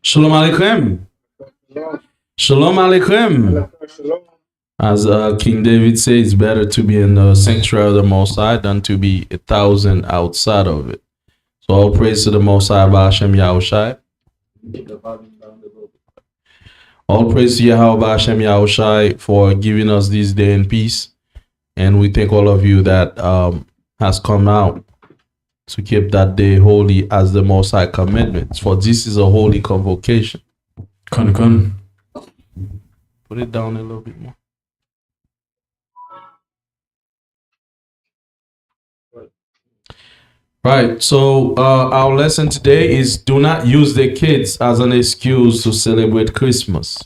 Shalom Aleichem. Shalom Aleichem. As King David says, it's better to be in the sanctuary of the Most High than to be 1,000 outside of it. So all praise to the Most High Ba'ashem Yahushai. All praise to Yahweh Ba'ashem Yahushai for giving us this day in peace. And we thank all of you that has come out to keep that day holy as the Most High commandments. For this is a holy convocation. Con. Put it down a little bit more. Right, so our lesson today is do not use the kids as an excuse to celebrate Christmas.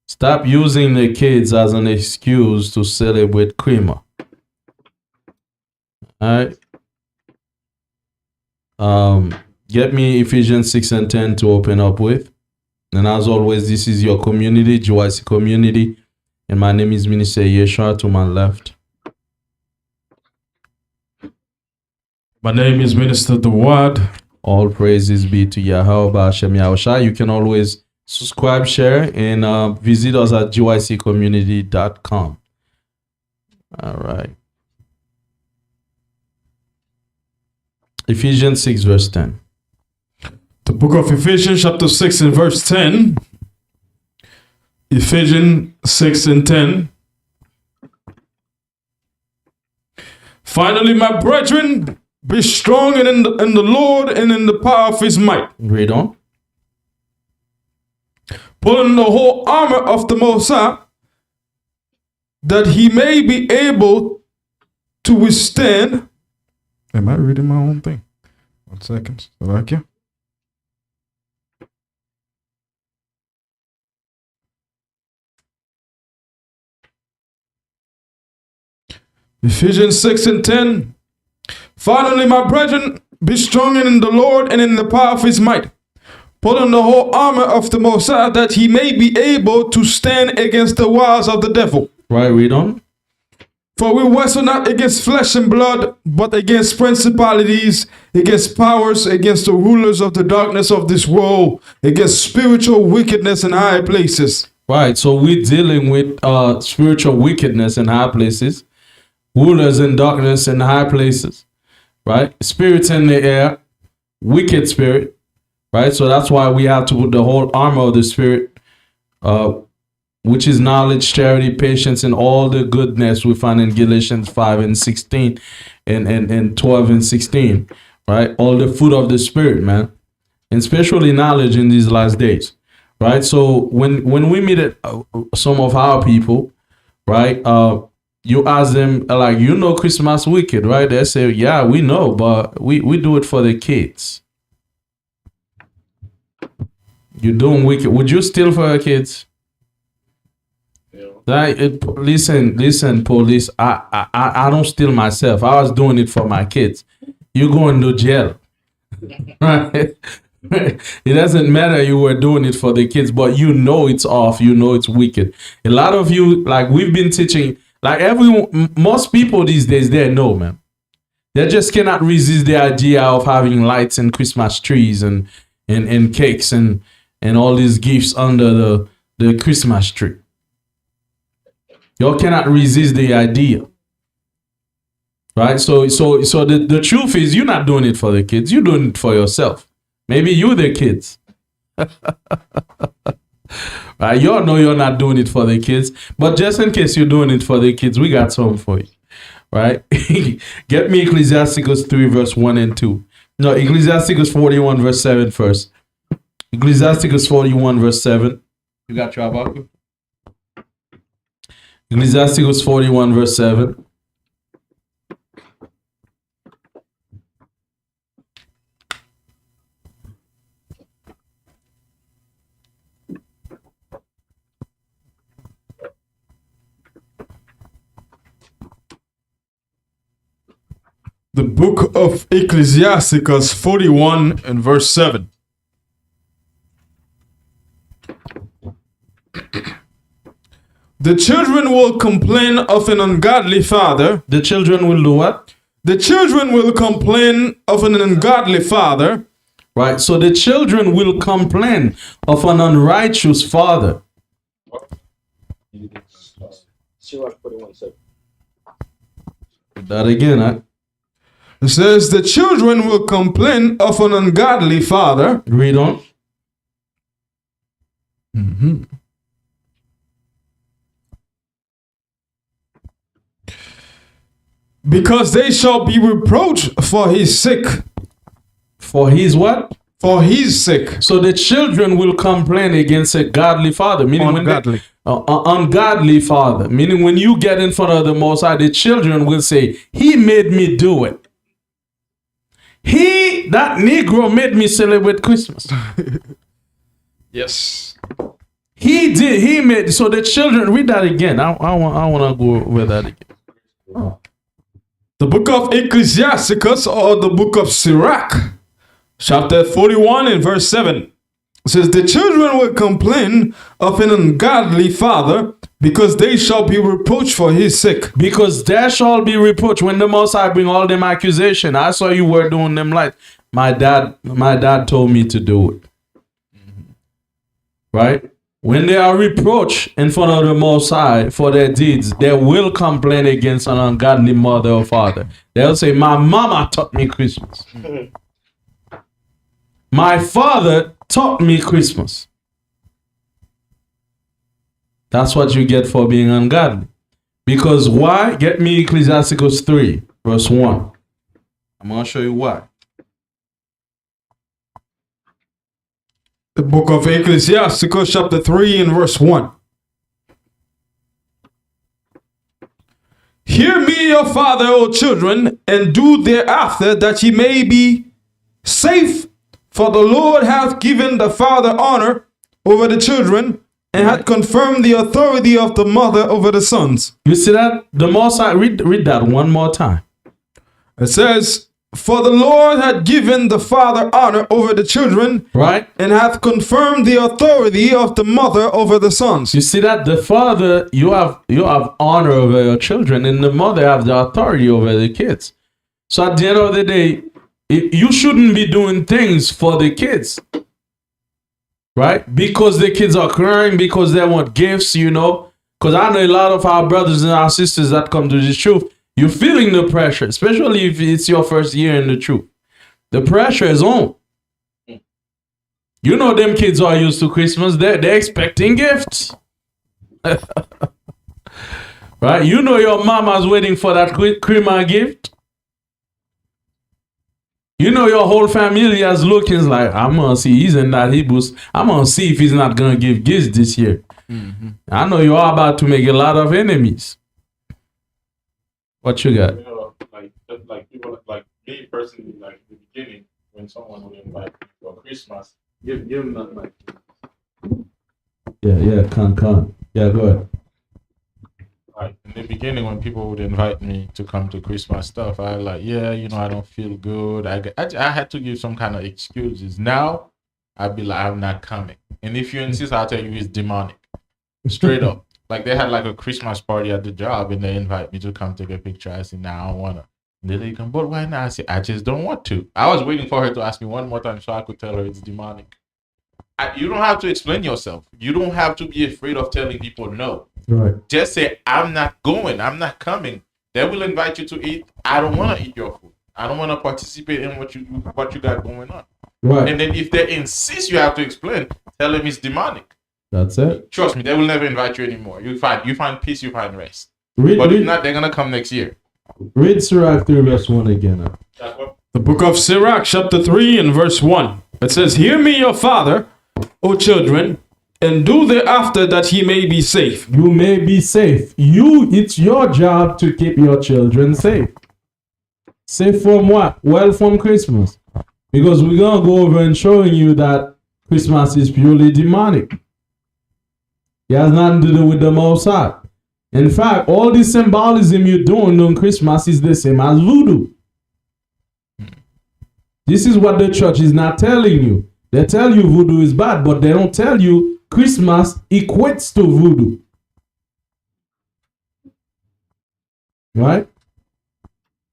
Stop using the kids as an excuse to celebrate Christmas. All right. Get me Ephesians 6 and 10 to open up with. And as always, this is your community, GYC community. And my name is Minister Yeshua to my left. My name is Minister Dawad. All praises be to Yahweh Ba'ashem Yahushai. You can always subscribe, share, and visit us at gyccommunity.com. All right. Ephesians 6 verse 10. The book of Ephesians chapter 6 and verse 10. Ephesians 6 and 10. Finally, my brethren, be strong in the Lord and in the power of his might. Read on. Put on the whole armor of the Most High, that he may be able to withstand. Am I reading my own thing? 1 second. I like you. Ephesians 6 and 10. Finally, my brethren, be strong in the Lord and in the power of his might. Put on the whole armor of the Most High, that he may be able to stand against the wiles of the devil. Right, read on. For we wrestle not against flesh and blood, but against principalities, against powers, against the rulers of the darkness of this world, against spiritual wickedness in high places. Right, so we're dealing with spiritual wickedness in high places, rulers in darkness in high places, right? Spirits in the air, wicked spirit, right? So that's why we have to put the whole armor of the Spirit, which is knowledge, charity, patience, and all the goodness we find in Galatians 5 and 16 and 12 and 16, right? All the fruit of the Spirit, man, and especially knowledge in these last days, right? So when we meet some of our people, right, you ask them, like, you know Christmas wicked, right? They say, yeah, we know, but we do it for the kids. You're doing wicked. Would you steal for your kids? Listen, police. I don't steal myself. I was doing it for my kids. You going to jail, right? It doesn't matter. You were doing it for the kids, but you know it's off. You know it's wicked. A lot of you, like we've been teaching, like most people these days, they know, man. They just cannot resist the idea of having lights and Christmas trees and cakes and all these gifts under the Christmas tree. Y'all cannot resist the idea, right? So the truth is, you're not doing it for the kids. You're doing it for yourself. Maybe you the kids. Right? Y'all know you're not doing it for the kids, but just in case you're doing it for the kids, we got something for you, right? Get me Ecclesiasticus 3 verse 1 and 2. No, Ecclesiasticus 41 verse 7 first. Ecclesiasticus 41 verse 7. You got your Habakkuk? Ecclesiasticus 41 verse 7. The book of Ecclesiasticus 41 and verse 7. The children will complain of an ungodly father. The children will do what? The children will complain of an ungodly father. Right. So the children will complain of an unrighteous father. That again, huh? It says the children will complain of an ungodly father. Read on. Because they shall be reproached for his sake. For his what? For his sake. So the children will complain against a godly father, meaning Ungodly. Ungodly father, meaning when you get in front of the Most High, the children will say, "He made me do it. That Negro made me celebrate Christmas. Yes. He did. He made." So the children, read that again. I want to go over that again. The book of Ecclesiasticus, or the book of Sirach, chapter 41 and verse 7. It says, the children will complain of an ungodly father, because they shall be reproached for his sake. Because there shall be reproach when the Most High bring all them accusation. I saw you were doing them like my dad told me to do it. Right? When they are reproached in front of the Most High for their deeds, they will complain against an ungodly mother or father. They'll say, "My mama taught me Christmas. My father taught me Christmas." That's what you get for being ungodly. Because why? Get me Ecclesiasticus 3, verse 1. I'm going to show you why. The book of Ecclesiasticus, chapter 3 and verse 1. Hear me, your father, O children, and do thereafter, that ye may be safe. For the Lord hath given the father honor over the children, and hath confirmed the authority of the mother over the sons. You see that? The Most High, read that one more time. It says, for the Lord hath given the father honor over the children, right, and hath confirmed the authority of the mother over the sons. You see that? The father, you have honor over your children, and the mother have the authority over the kids. So at the end of the day, you shouldn't be doing things for the kids, right? Because the kids are crying, because they want gifts, you know. Because I know a lot of our brothers and our sisters that come to this truth, you're feeling the pressure, especially if it's your first year in the truth. The pressure is on. You know them kids are used to Christmas. They're expecting gifts. Right? You know your mama's waiting for that Christmas gift. You know your whole family is looking like, I'm going to see he's in that Hebrews. I'm going to see if he's not going to give gifts this year. Mm-hmm. I know you're about to make a lot of enemies. What you got? You know, like people like me personally, like in the beginning, when someone would invite me for Christmas, give them that like. Yeah, con. Yeah, go ahead. Like in the beginning, when people would invite me to come to Christmas stuff, I was like, yeah, you know, I don't feel good. I had to give some kind of excuses. Now, I'd be like, I'm not coming. And if you insist, I'll tell you it's demonic. Straight up. Like they had like a Christmas party at the job and they invite me to come take a picture. I said, nah, I don't wanna. And they come, but why not? I said, I just don't want to. I was waiting for her to ask me one more time so I could tell her it's demonic. You don't have to explain yourself. You don't have to be afraid of telling people no. Right. Just say, I'm not going. I'm not coming. They will invite you to eat. I don't want to eat your food. I don't want to participate in what you got going on. Right. And then if they insist, you have to explain. Tell them it's demonic. That's it. Trust me, they will never invite you anymore. You find peace, you find rest. If not, they're gonna come next year. Read Sirach 3 verse 1 again. The book of Sirach, chapter 3 and verse 1. It says, hear me, your father, O children, and do thereafter, that ye may be safe. You may be safe. It's your job to keep your children safe. Safe from what? Well, from Christmas. Because we're gonna go over and showing you that Christmas is purely demonic. It has nothing to do with the Most High. In fact, all the symbolism you're doing on Christmas is the same as voodoo. This is what the church is not telling you. They tell you voodoo is bad, but they don't tell you Christmas equates to voodoo. Right?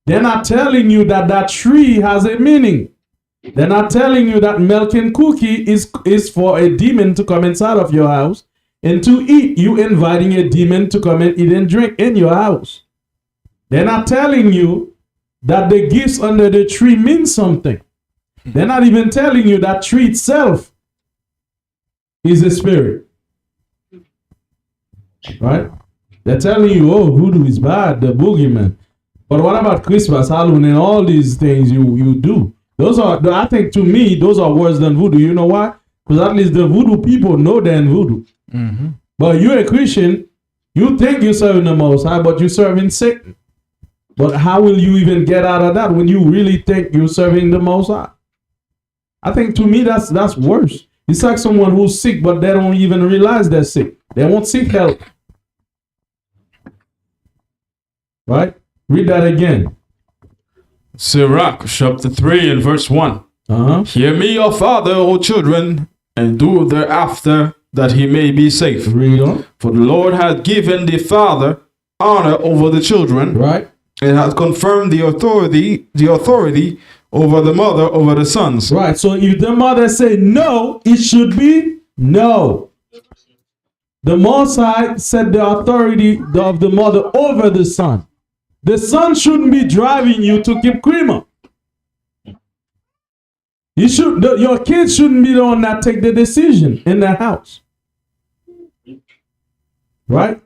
They're not telling you that that tree has a meaning. They're not telling you that milk and cookie is for a demon to come inside of your house and to eat. You inviting a demon to come and eat and drink in your house. They're not telling you that the gifts under the tree mean something. They're not even telling you that tree itself is a spirit. Right? They're telling you, oh, voodoo is bad, the boogeyman. But what about Christmas, Halloween, and all these things you do? Those are, I think, to me, those are worse than voodoo. You know why? Because at least the voodoo people know they're in voodoo. Mm-hmm. But you're a Christian, you think you're serving the Most High, but you're serving Satan. But how will you even get out of that when you really think you're serving the Most High? I think to me that's worse. It's like someone who's sick, but they don't even realize they're sick. They won't seek help. Right? Read that again. Sirach chapter 3 and verse 1. Hear me, O father, O children, and do thereafter, that he may be safe. Read on. For the Lord hath given the father honor over the children, right, and hath confirmed the authority over the mother over the sons. Right. So if the mother say no, it should be no. The Most High said the authority of the mother over the son. The son shouldn't be driving you to keep creamer. Your kids shouldn't be the one that take the decision in the house. Right?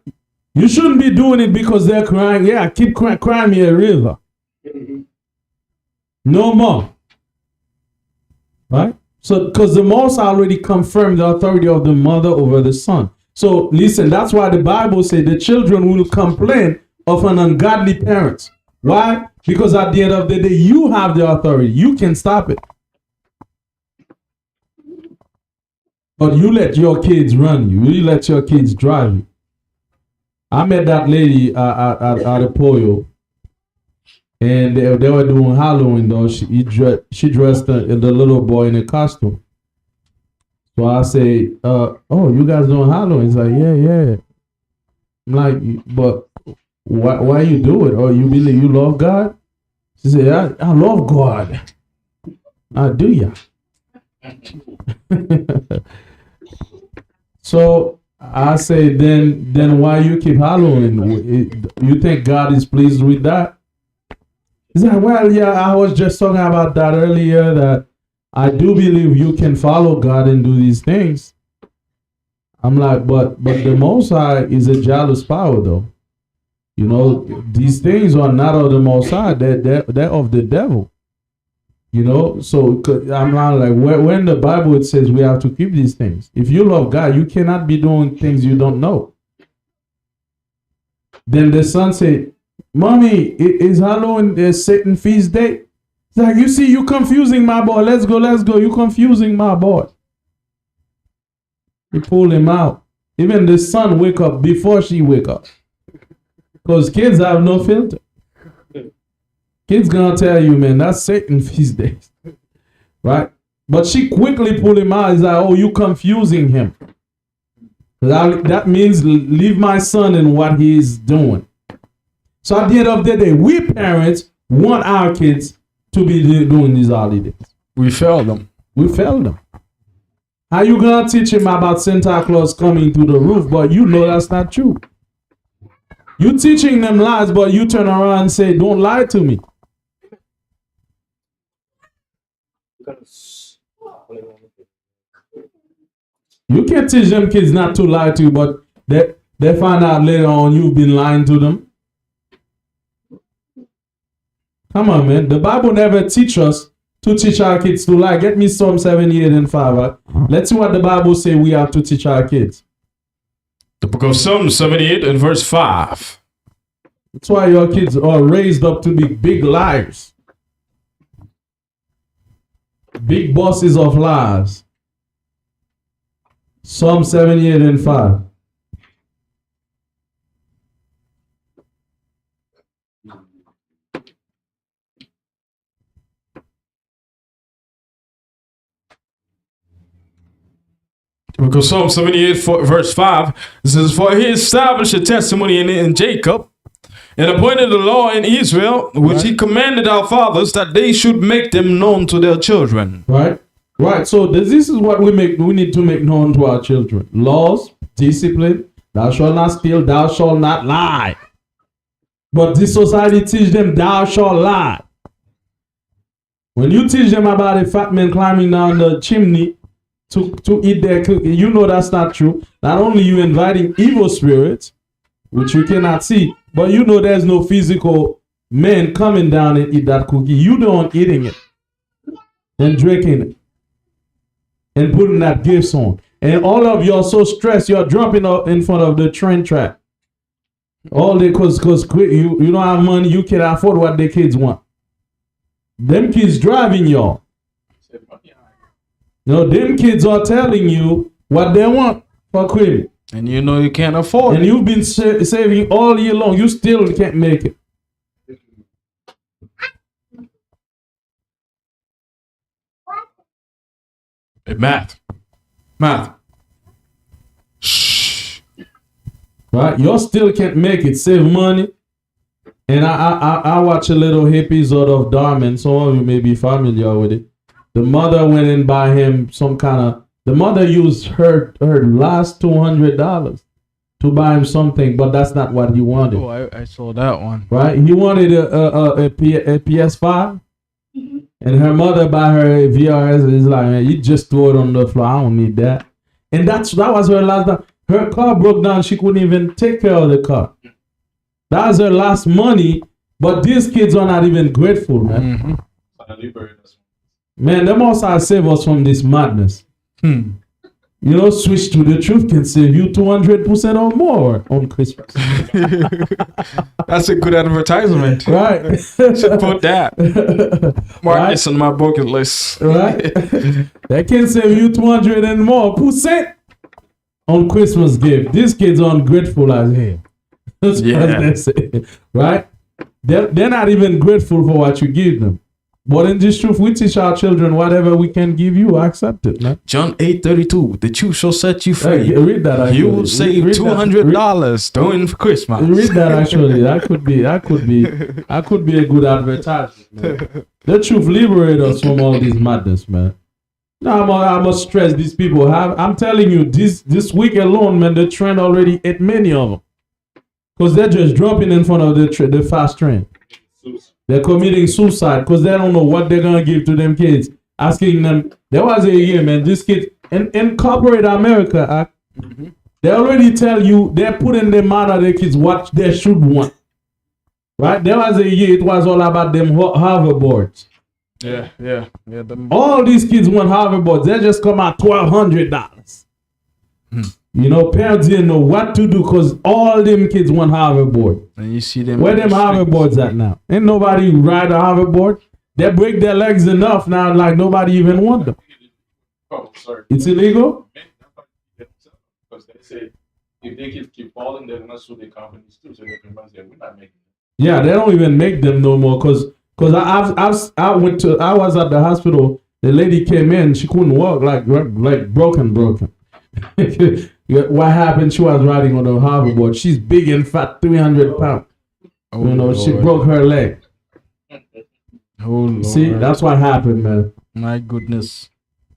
You shouldn't be doing it because they're crying. Yeah, keep crying me a river. No more. Right? So, because the Most High already confirmed the authority of the mother over the son. So, listen, that's why the Bible says the children will complain of an ungodly parent. Why? Because at the end of the day, you have the authority. You can stop it. But you let your kids run you. You let your kids drive you. I met that lady at a Pollo, and they were doing Halloween though. She dressed the little boy in a costume. So I say, oh, you guys doing Halloween? He's like, yeah. I'm like, but why you do it? Oh, you believe you love God? She said, I love God. I do ya. So I say, then why you keep Halloween? You think God is pleased with that? He's like, well, yeah, I was just talking about that earlier, that I do believe you can follow God and do these things. I'm like, but the Most High is a jealous power, though. You know, these things are not of the Most High; they're of the devil. You know, so I'm not like, when the Bible it says we have to keep these things. If you love God, you cannot be doing things you don't know. Then the son said, Mommy, is Halloween the Satan feast day? It's like, you see, you confusing my boy. Let's go. You confusing my boy. He pulled him out. Even the son wake up before she wake up. Because kids have no filter. Kids gonna tell you, man, that's Satan feast days. Right? But she quickly pulled him out. He's like, oh, you confusing him. That means leave my son in what he's doing. So at the end of the day, we parents want our kids to be doing these holidays. We failed them. How you gonna teach him about Santa Claus coming through the roof, but you know that's not true? You teaching them lies, but you turn around and say, don't lie to me. You can't teach them kids not to lie to you, but they find out later on you've been lying to them. Come on, man. The Bible never teach us to teach our kids to lie. Get me Psalm 78 and 5. Right? Let's see what the Bible say we have to teach our kids. The book of Psalm 78 and verse 5. That's why your kids are raised up to be big liars. Big bosses of lies. Psalm 78 and 5. Because Psalm 78 verse 5 says, for he established a testimony in Jacob And appointed a law in Israel, which he commanded our fathers that they should make them known to their children. Right? Right. So this is what we need to make known to our children. Laws, discipline, thou shalt not steal, thou shalt not lie. But this society teach them thou shalt lie. When you teach them about a fat man climbing down the chimney to eat their cookie, you know that's not true. Not only you inviting evil spirits, which you cannot see, but you know there's no physical man coming down and eat that cookie. You the one eating it and drinking it and putting that gifts on. And all of you are so stressed, you're jumping up in front of the train track. All day because you don't have money, you can't afford what the kids want. Them kids driving y'all. No, them kids are telling you what they want for Christmas. And you know you can't afford and it. You've been saving all year long. You still can't make it. Hey, math. Shh. Right? You still can't make it. Save money. And I watch a little episode of Darman. Some of you may be familiar with it. The mother went and buy him some kind of. The mother used her last $200 to buy him something, but that's not what he wanted. Oh, I saw that one. Right? He wanted a PS5, and her mother buy her a VRS. Is like, man, you just throw it on the floor. I don't need that. And that was her last. Her car broke down. She couldn't even take care of the car. That was her last money. But these kids are not even grateful, man. Man, them also save us from this madness. You know, switch to the truth can save you 200% or more on Christmas. That's a good advertisement. Right. Should put that. Mark this on my bucket list. Right. That can save you 200 and more % on Christmas gift. These kids are ungrateful as hell. That's what they say. Right? They're not even grateful for what you give them. But in this truth, we teach our children whatever we can give you, accept it, man. John 8:32, the truth shall set you free. Hey, read that. Actually. You will save $200 during Christmas. Read that actually. That could be a good advertisement. Man. The truth liberate us from all this madness, man. Now I must stress these people have. I'm telling you, this week alone, man, the trend already ate many of them, because they're just dropping in front of the fast train. They're committing suicide because they don't know what they're gonna give to them kids. Asking them, there was a year, man. This kid in corporate America, they already tell you they're putting them out of their kids what they should want. Right? There was a year it was all about them hoverboards. Yeah. All these kids want hoverboards. They just come out $1,200. You know, parents didn't know what to do because all them kids want hoverboard. And you see them. Where them hoverboards at now? Ain't nobody ride a hoverboard. They break their legs enough now, like nobody even want them. Oh, sorry. It's illegal? Because they say if they keep falling, they're gonna sue the companies too. So they can say we're not making them. Yeah, they don't even make them no more. Cause I was at the hospital. The lady came in, she couldn't walk, like broken. What happened? She was riding on a hoverboard. She's big and fat, 300 pounds. Oh, you know, Lord. she broke her leg. Oh, Lord. See, that's what happened, man. My goodness.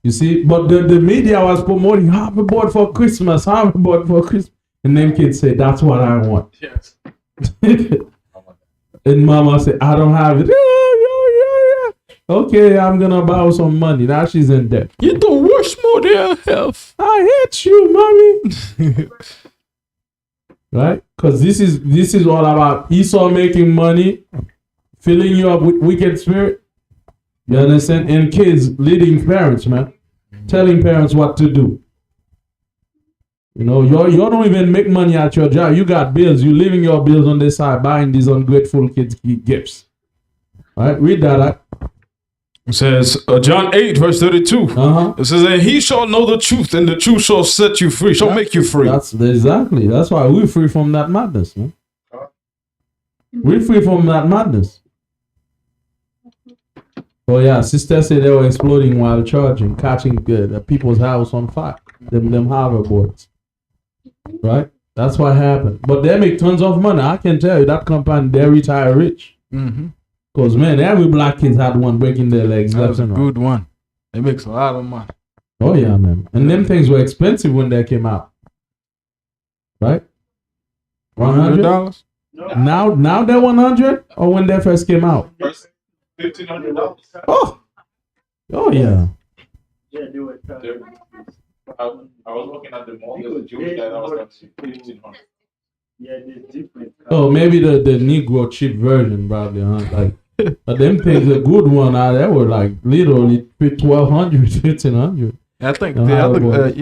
You see, but the media was promoting hoverboard for Christmas, and them kids say, that's what I want. Yes. And mama said, I don't have it. Yeah. Okay, I'm gonna borrow some money. Now she's in debt. You're the worst model health. I hate you, mommy. Right? Because this is all about Esau making money, filling you up with wicked spirit. You understand? And kids leading parents, man. Telling parents what to do. You know, you don't even make money at your job. You got bills. You leaving your bills on the side, buying these ungrateful kids gifts. All right? Read that out. It says, John 8, verse 32. It says, and he shall know the truth, and the truth shall set you free, shall make you free. That's exactly. That's why we're free from that madness, man. We're free from that madness. Oh yeah, sister said they were exploding while charging, catching the people's house on fire. Them hoverboards. Right? That's what happened. But they make tons of money. I can tell you that company, they retire rich. Mm-hmm. Because, man, every black kid had one breaking their legs That left was a and right. good one. It makes a lot of money. Oh, yeah, man. And them things were expensive when they came out. Right? $100? Now they're 100 or when they first came out? First, $1,500. Oh yeah. I was looking at the mall. There's a Jewish guy that was like $1,500. Yeah, there's different. Oh, maybe the Negro cheap version, probably, huh? Like, but them things, the good one, they were like literally 1,200, 1,500. I think No, the how it other was.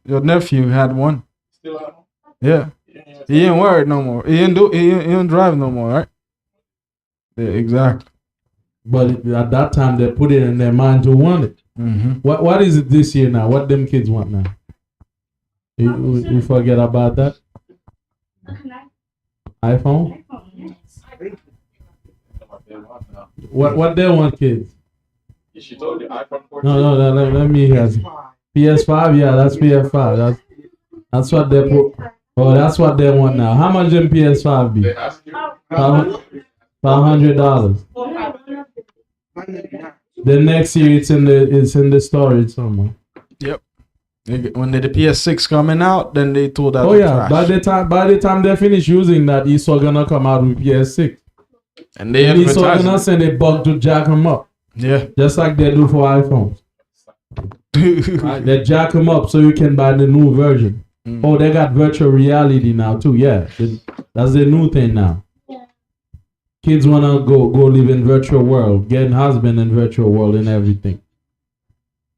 your nephew had one. Still at home? Yeah. He ain't wear it no more. He ain't drive no more, right? Yeah, exactly. But at that time, they put it in their mind to want it. Mm-hmm. What is it this year now? What them kids want now? You forget about that? iPhone? What they want, kids? She told you iPhone 14. No, let me hear. PS5, yeah, that's PS5. That's what they put. Oh, that's what they want now. How much them PS5 be? They asked you. $500. The next year it's in the storage somewhere. Yep. When the PS6 coming out, then they told that. Oh yeah, by the time they finish using that, Esau gonna come out with PS6. And they And Esau advertise. gonna send a bug to jack them up, Yeah. just like they do for iPhones. They jack them up so you can buy the new version. Oh, they got virtual reality now too. Yeah, that's the new thing now. Kids wanna go live in virtual world, getting husband in virtual world and everything.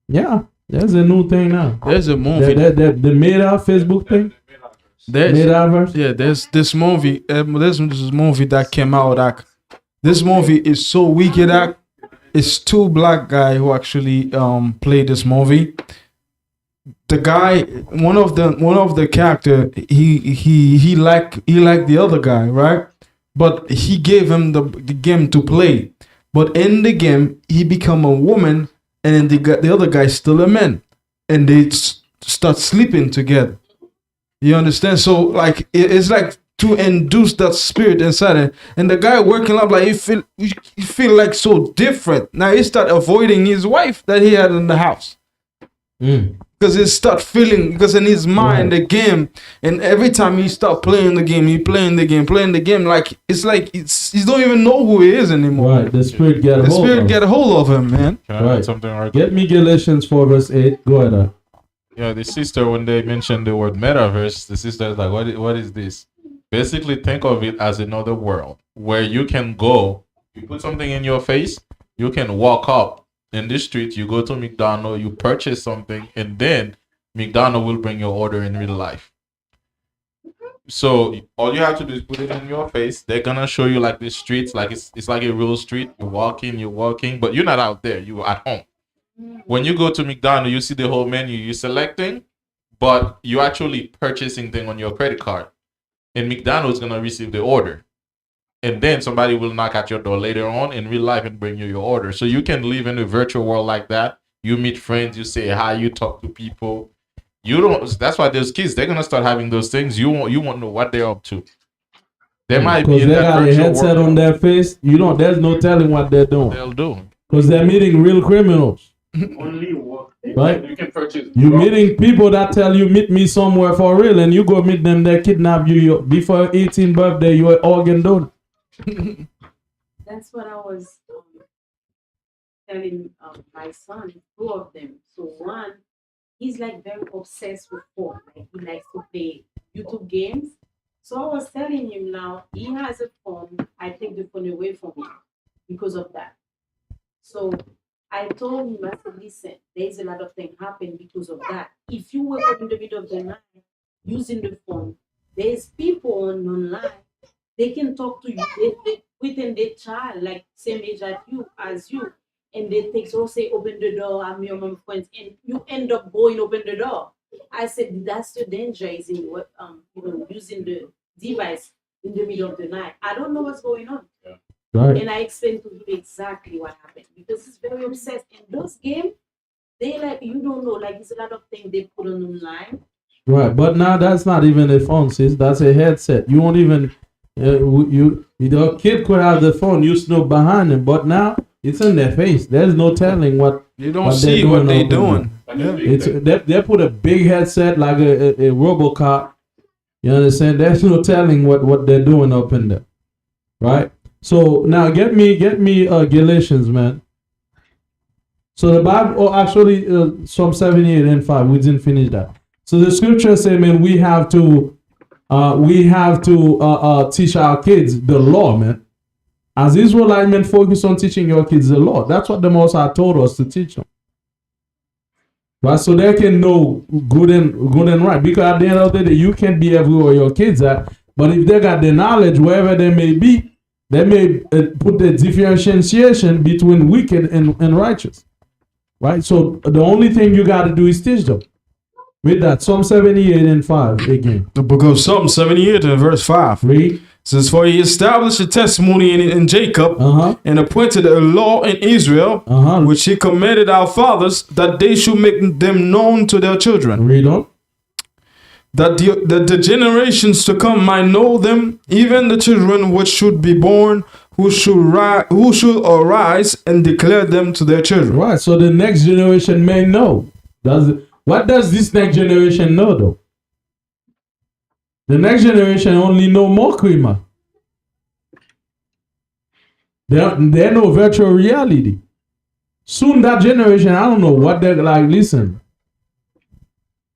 Yeah, there's a new thing now. There's a movie. The Meta Facebook thing. Metaverse. Yeah, there's this movie. There's this movie that came out. This movie is so wicked. It's two black guy who actually play this movie. The guy, one of the character, he liked the other guy, right? But he gave him the game to play. But in the game, he become a woman, and then the other guy still a man, and they start sleeping together. You understand? So like it's like to induce that spirit inside it, and the guy working up like he feel like so different. Now he start avoiding his wife that he had in the house. Because he start feeling, because in his mind the game, and every time he start playing the game, playing the game, like he don't even know who he is anymore. Right, the spirit get a hold of him, man. Can I add something right? Get me Galatians 4 verse 8. Go ahead. Yeah, the sister, when they mentioned the word metaverse, the sister is like, what is this? Basically, think of it as another world where you can go, you put something in your face, you can walk up in the street, you go to McDonald's, you purchase something, and then McDonald's will bring your order in real life. So all you have to do is put it in your face. They're gonna show you like the streets, like it's like a real street. You're walking, but you're not out there. You're at home. When you go to McDonald's, you see the whole menu. You're selecting, but you're actually purchasing thing on your credit card. And McDonald's gonna receive the order. And then somebody will knock at your door later on in real life and bring you your order. So you can live in a virtual world like that. You meet friends, you say hi, you talk to people. You don't. That's why those kids, they're gonna start having those things. You won't know what they're up to. They might be in they that got a virtual headset world. on their face. There's no telling what they're doing. They'll do. Because they're meeting real criminals. Only work. Right? You can purchase. You're meeting people that tell you meet me somewhere for real, and you go meet them, they kidnap you before 18th birthday, you're organ donor. That's what I was telling my son, two of them. So one, he's like very obsessed with phone. Like he likes to play YouTube games. So I was telling him now, he has a phone. I take the phone away from him because of that. So I told him, I said, listen, there's a lot of things happen because of that. If you wake up in the middle of the night using the phone, there's people online. They can talk to you. They within their child, like same age as you, and they take so say open the door. I'm your mom friends, and you end up going open the door. I said that's the danger is in what using the device in the middle of the night. I don't know what's going on. Yeah. Right. And I explained to him exactly what happened because he's very obsessed. And those games, they like you don't know, like it's a lot of things they put on online. Right, but now that's not even a phone, sis. That's a headset. You won't even the kid could have the phone. You snoop behind them, but now it's in their face. There's no telling what You don't see what they doing. Yeah. It's they put a big headset like a RoboCop. You understand? There's no telling what they're doing up in there, right? So now get me Galatians, man. So the Bible, actually, Psalm 78 and 5. We didn't finish that. So the scripture say, man, we have to teach our kids the law, man. As Israelite men, focus on teaching your kids the law. That's what the Most High told us to teach them. Right? So they can know good and right. Because at the end of the day, you can't be everywhere your kids are. But if they got the knowledge, wherever they may be, they may put the differentiation between wicked and righteous. Right? So the only thing you got to do is teach them. With that, Psalm 78 and 5 again. The book of Psalm 78 and verse 5. Read. Says, for he established a testimony in Jacob and appointed a law in Israel, which he commanded our fathers that they should make them known to their children. Read on. That the generations to come might know them, even the children which should be born, who should arise and declare them to their children. Right, so the next generation may know. What does this next generation know, though? The next generation only know more creamer. They know virtual reality. Soon that generation, I don't know what they're like. Listen,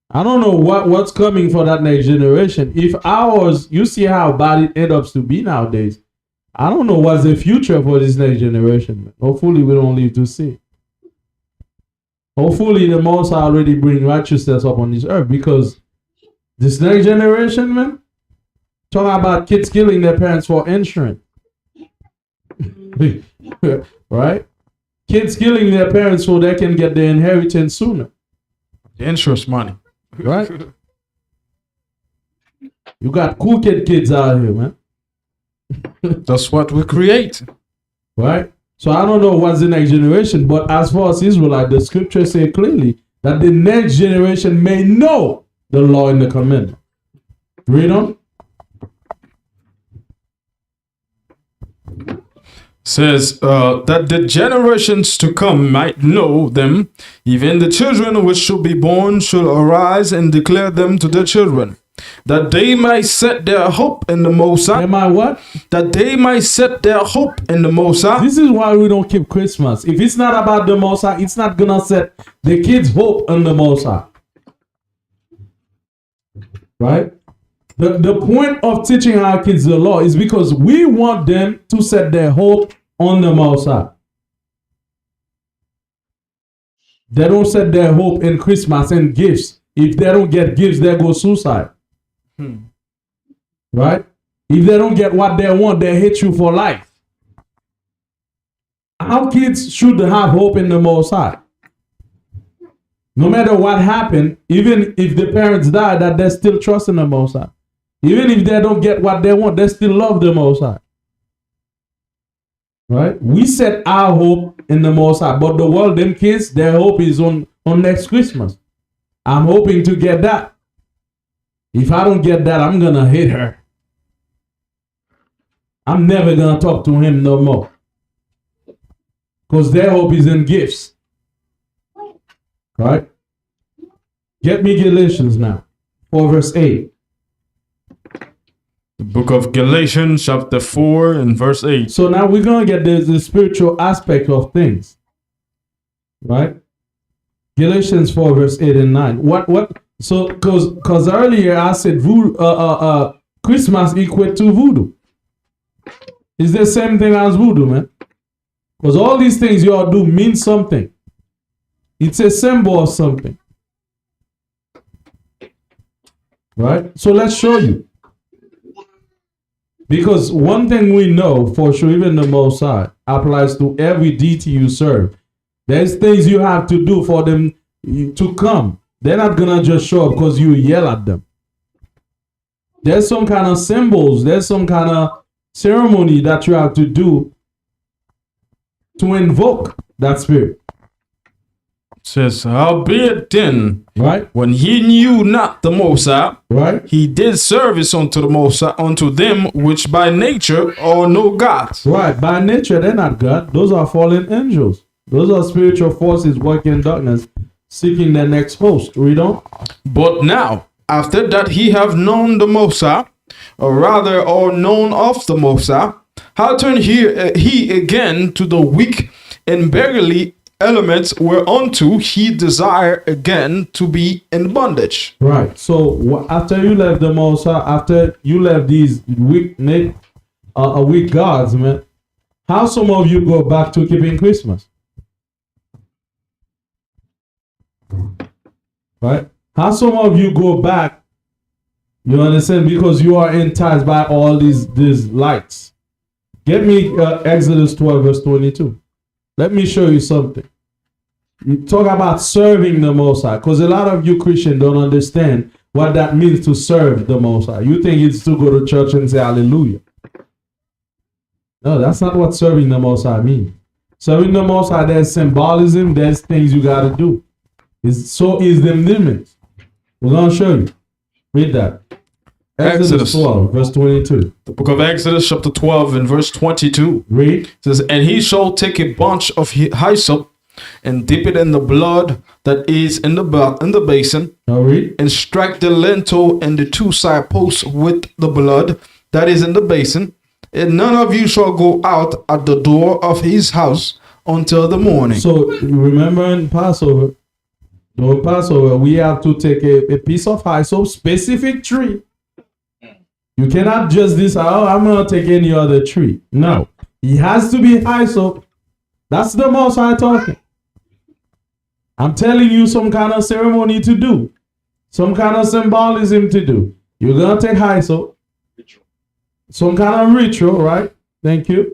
I don't know what's coming for that next generation. If ours, you see how bad it ends up to be nowadays. I don't know what's the future for this next generation. Hopefully we don't live to see. Hopefully the Most High already bring righteousness up on this earth, because this next generation, man, talking about kids killing their parents for insurance. Right? Kids killing their parents so they can get their inheritance sooner. The insurance money. Right? You got cool kids out here, man. That's what we create. Right? So I don't know what's the next generation, but as far as Israelite, the scripture say clearly that the next generation may know the law and the commandment. Read on. Says that the generations to come might know them, even the children which should be born should arise and declare them to their children, that they might set their hope in the Most High. Am I what? That they might set their hope in the Most High. This is why we don't keep Christmas. If it's not about the Most High, it's not gonna set the kids' hope in the Most High. Right? The point of teaching our kids the law is because we want them to set their hope on the Most High. They don't set their hope in Christmas and gifts. If they don't get gifts, they go suicide. Right? If they don't get what they want, they hate you for life. Our kids should have hope in the Most High. No matter what happened, even if the parents die, that they still trust in the Most High. Even if they don't get what they want, they still love the Most High. Right? We set our hope in the Most High, but the world, them kids, their hope is on next Christmas. I'm hoping to get that. If I don't get that, I'm gonna hate her. I'm never gonna talk to him no more. Because their hope is in gifts. Right? Get me Galatians now. 4 verse 8. The book of Galatians, chapter 4 and verse 8. So now we're going to get the spiritual aspect of things. Right? Galatians 4 verse 8 and 9. So, because earlier I said Christmas equate to voodoo. It's the same thing as voodoo, man. Because all these things you all do mean something. It's a symbol of something. Right? So let's show you. Because one thing we know for sure, even the Most High applies to every deity you serve. There's things you have to do for them to come. They're not going to just show up because you yell at them. There's some kind of symbols. There's some kind of ceremony that you have to do to invoke that spirit. says, howbeit then, right? when he knew not the Most High, Right? he did service unto the Most High, unto them which by nature are no gods. Right. By nature, they're not God. Those are fallen angels. Those are spiritual forces working in darkness, seeking their next host. Read on. But now, after that he have known the Most High, or rather, or known of the Most High, how turn he again to the weak and beggarly elements whereunto he desire again to be in bondage. Right. So after you left the Most High, after you left these weak gods, man, how some of you go back to keeping Christmas? Right? How some of you go back? You understand? Because you are enticed by all these lights. Get me Exodus 12 verse 22. Let me show you something. You talk about serving the Most High, because a lot of you Christians don't understand what that means to serve the Most High. You think it's to go to church and say hallelujah. No, that's not what serving the Most High means. Serving the Most High, there's symbolism, there's things you got to do. So is them limits. We're going to show you. Read that. Exodus 12, verse 22. The book of Exodus, chapter 12, and verse 22. Read. It says, and he shall take a bunch of hyssop and dip it in the blood that is in the basin, Now read. and strike the lintel and the two side posts with the blood that is in the basin, and none of you shall go out at the door of his house until the morning. So remember in Passover, during Passover, we have to take a piece of hyssop, specific tree. You cannot just decide, oh, I'm going to take any other tree. No. It has to be hyssop. That's the Most High talking. I'm telling you some kind of ceremony to do. Some kind of symbolism to do. You're going to take hyssop. Some kind of ritual, right? Thank you.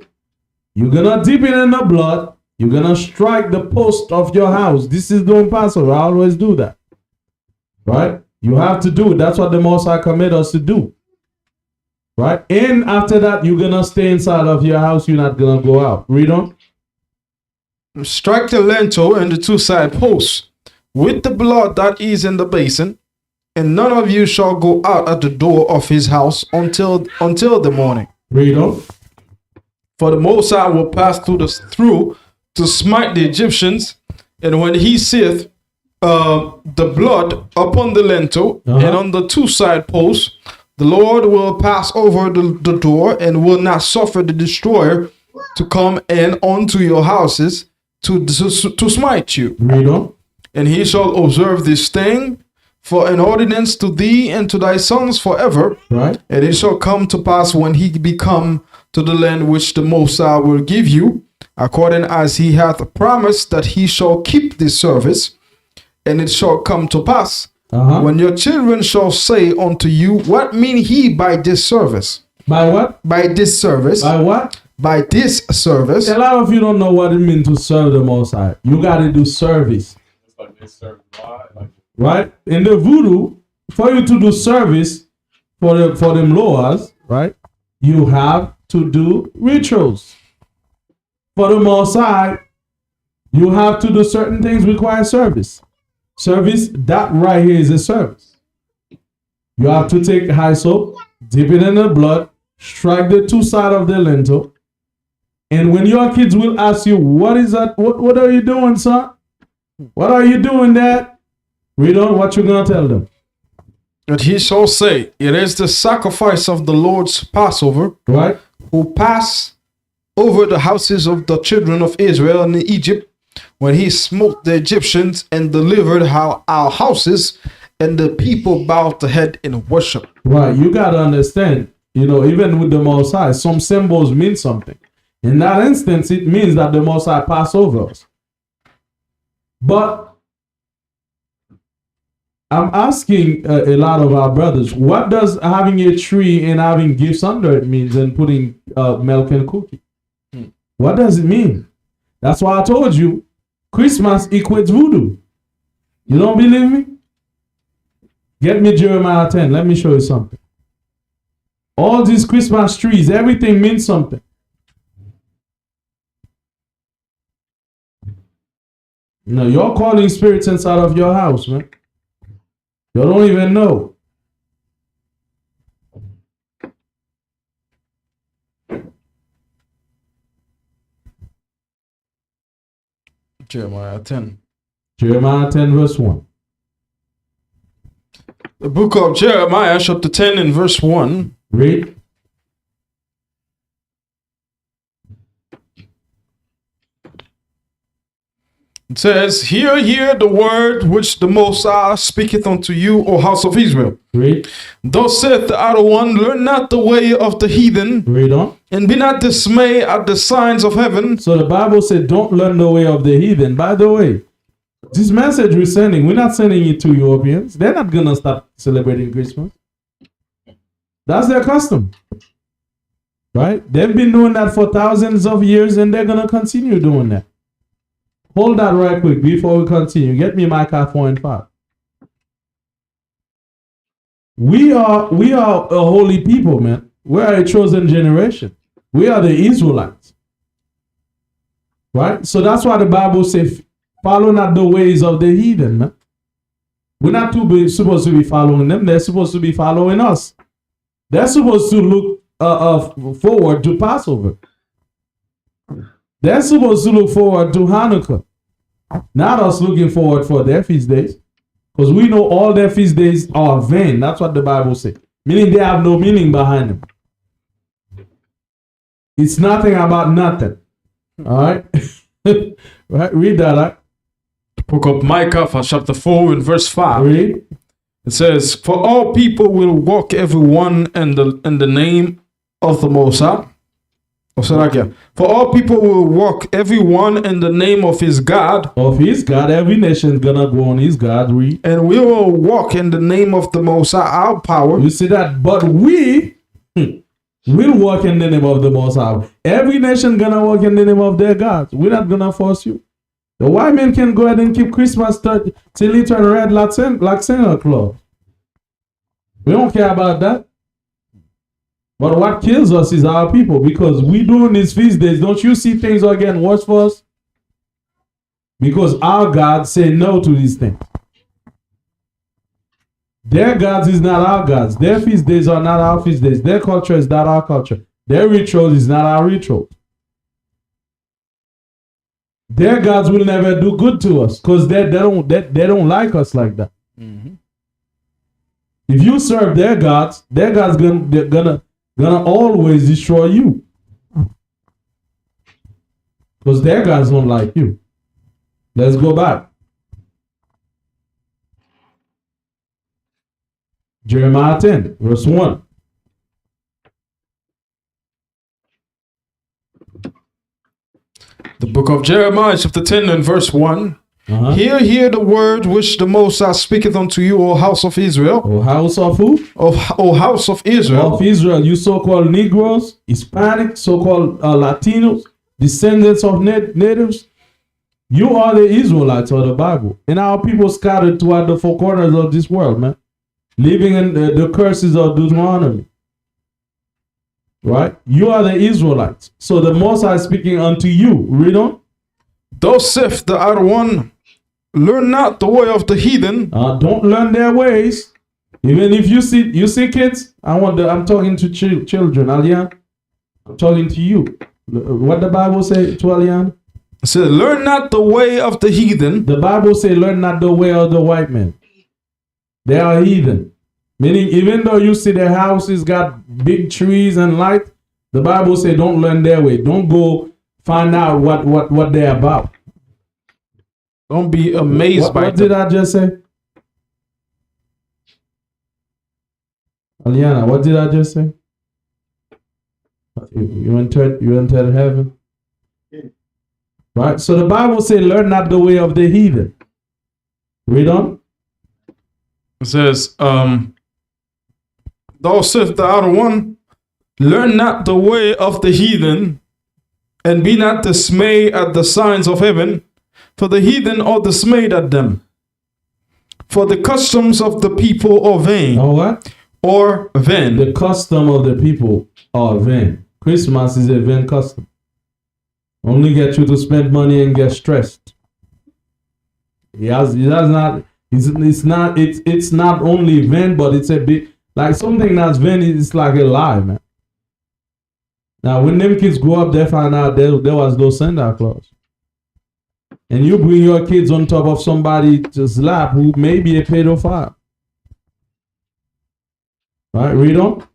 You're going to dip it in the blood. You're going to strike the post of your house. This is during Passover. I always do that. Right? You have to do it. That's what the Most High command us to do. Right? And after that, you're going to stay inside of your house. You're not going to go out. Read on. Strike the lintel and the two side posts with the blood that is in the basin, and none of you shall go out at the door of his house until the morning. Read on. For the Most High will pass through to smite the Egyptians, and when he seeth the blood upon the lintel and on the two side posts, the Lord will pass over the door and will not suffer the destroyer to come in unto your houses to smite you. Read on. And he shall observe this thing for an ordinance to thee and to thy sons forever. Right. And it shall come to pass when he be come to the land which the Most High will give you, according as he hath promised that he shall keep this service. And it shall come to pass when your children shall say unto you, what mean he by this service? By what? By this service. By what? By this service. A lot of you don't know what it means to serve the Most High. You got to do service. It's like they serve God. Like, Right? In the voodoo, for you to do service for them laws, right? You have to do rituals. For the Most High, you have to do certain things require service. Service, that right here is a service. You have to take hyssop, dip it in the blood, strike the two sides of the lintel. And when your kids will ask you, what is that? What are you doing, son? What are you doing, Dad? Read on what you're going to tell them. And he shall say, it is the sacrifice of the Lord's Passover, Right? who pass over the houses of the children of Israel in Egypt, when he smote the Egyptians and delivered our houses, and the people bowed the head in worship. Right. You got to understand, even with the Most High, some symbols mean something. In that instance, it means that the Most High passed over us. But I'm asking a lot of our brothers, what does having a tree and having gifts under it means, and putting milk and cookie? What does it mean? That's why I told you, Christmas equates voodoo. You don't believe me? Get me Jeremiah 10. Let me show you something. All these Christmas trees, everything means something. No, you're calling spirits inside of your house, man. You don't even know. Jeremiah 10. Jeremiah 10 verse 1. The book of Jeremiah, chapter 10 and verse 1. Read. It says, hear the word which the Most High speaketh unto you, O house of Israel. Read. Thus saith the outer one, learn not the way of the heathen, Read on. and be not dismayed at the signs of heaven. So the Bible said, don't learn the way of the heathen. By the way, this message we're sending, we're not sending it to Europeans. They're not going to stop celebrating Christmas. That's their custom. Right? They've been doing that for thousands of years, and they're going to continue doing that. Hold that right quick before we continue. Get me Micah 4 and 5. We are a holy people, man. We are a chosen generation. We are the Israelites. Right? So that's why the Bible says, follow not the ways of the heathen, man. We're not supposed to be following them. They're supposed to be following us. They're supposed to look forward to Passover. They're supposed to look forward to Hanukkah. Not us looking forward for their feast days. Because we know all their feast days are vain. That's what the Bible says. Meaning they have no meaning behind them. It's nothing about nothing. Alright? Right? Read that, right? The book of Micah, chapter 4 and verse 5. Read. It says, for all people will walk every one in the name of the Most High. For all people will walk every one in the name of his God. Of his God, every nation's gonna go on his God. Read. And we will walk in the name of the Most High, our power. You see that? But we will walk in the name of the Most High. Every nation gonna walk in the name of their gods. We're not gonna force you. The white man can go ahead and keep Christmas till he turn red like Santa Claus. We don't care about that. But what kills us is our people, because we doing these feast days. Don't you see things are getting worse for us? Because our God say no to these things. Their gods is not our gods. Their feast days are not our feast days. Their culture is not our culture. Their rituals is not our rituals. Their gods will never do good to us because they don't like us like that. Mm-hmm. If you serve their gods gonna always destroy you. Because their gods don't like you. Let's go back. Jeremiah 10, verse 1. The book of Jeremiah, chapter 10 and verse 1. Uh-huh. Hear the word which the Most High speaketh unto you, O house of Israel. O house of who? O house of Israel. Of Israel, you so-called Negroes, Hispanic, so-called Latinos, descendants of natives. You are the Israelites of the Bible. And our people scattered throughout the four corners of this world, man. Living in the curses of Deuteronomy. Right? You are the Israelites. So the Most High is speaking unto you. Read on. Thus saith the outer one, learn not the way of the heathen. Don't learn their ways. Even if you see kids, I'm talking to children, Alian. I'm talking to you. What the Bible say to Alian? It says, learn not the way of the heathen. The Bible say, learn not the way of the white men. They are heathen. Meaning, even though you see their houses got big trees and light, the Bible say, don't learn their way. Don't go find out what they're about. Don't be amazed by what did I just say? Aliana, what did I just say? You entered heaven? Right? So the Bible say, learn not the way of the heathen. Read on. It says, thou saith the outer one, learn not the way of the heathen, and be not dismayed at the signs of heaven, for the heathen are dismayed at them. For the customs of the people are vain. Oh, what? Or vain. The custom of the people are vain. Christmas is a vain custom. Only get you to spend money and get stressed. He does not. It's not only vain, but it's a bit like something that's vain. It's like a lie, man. Now, when them kids grow up, they find out there was no Santa Claus, and you bring your kids on top of somebody just lap who may be a pedophile. Right, read on.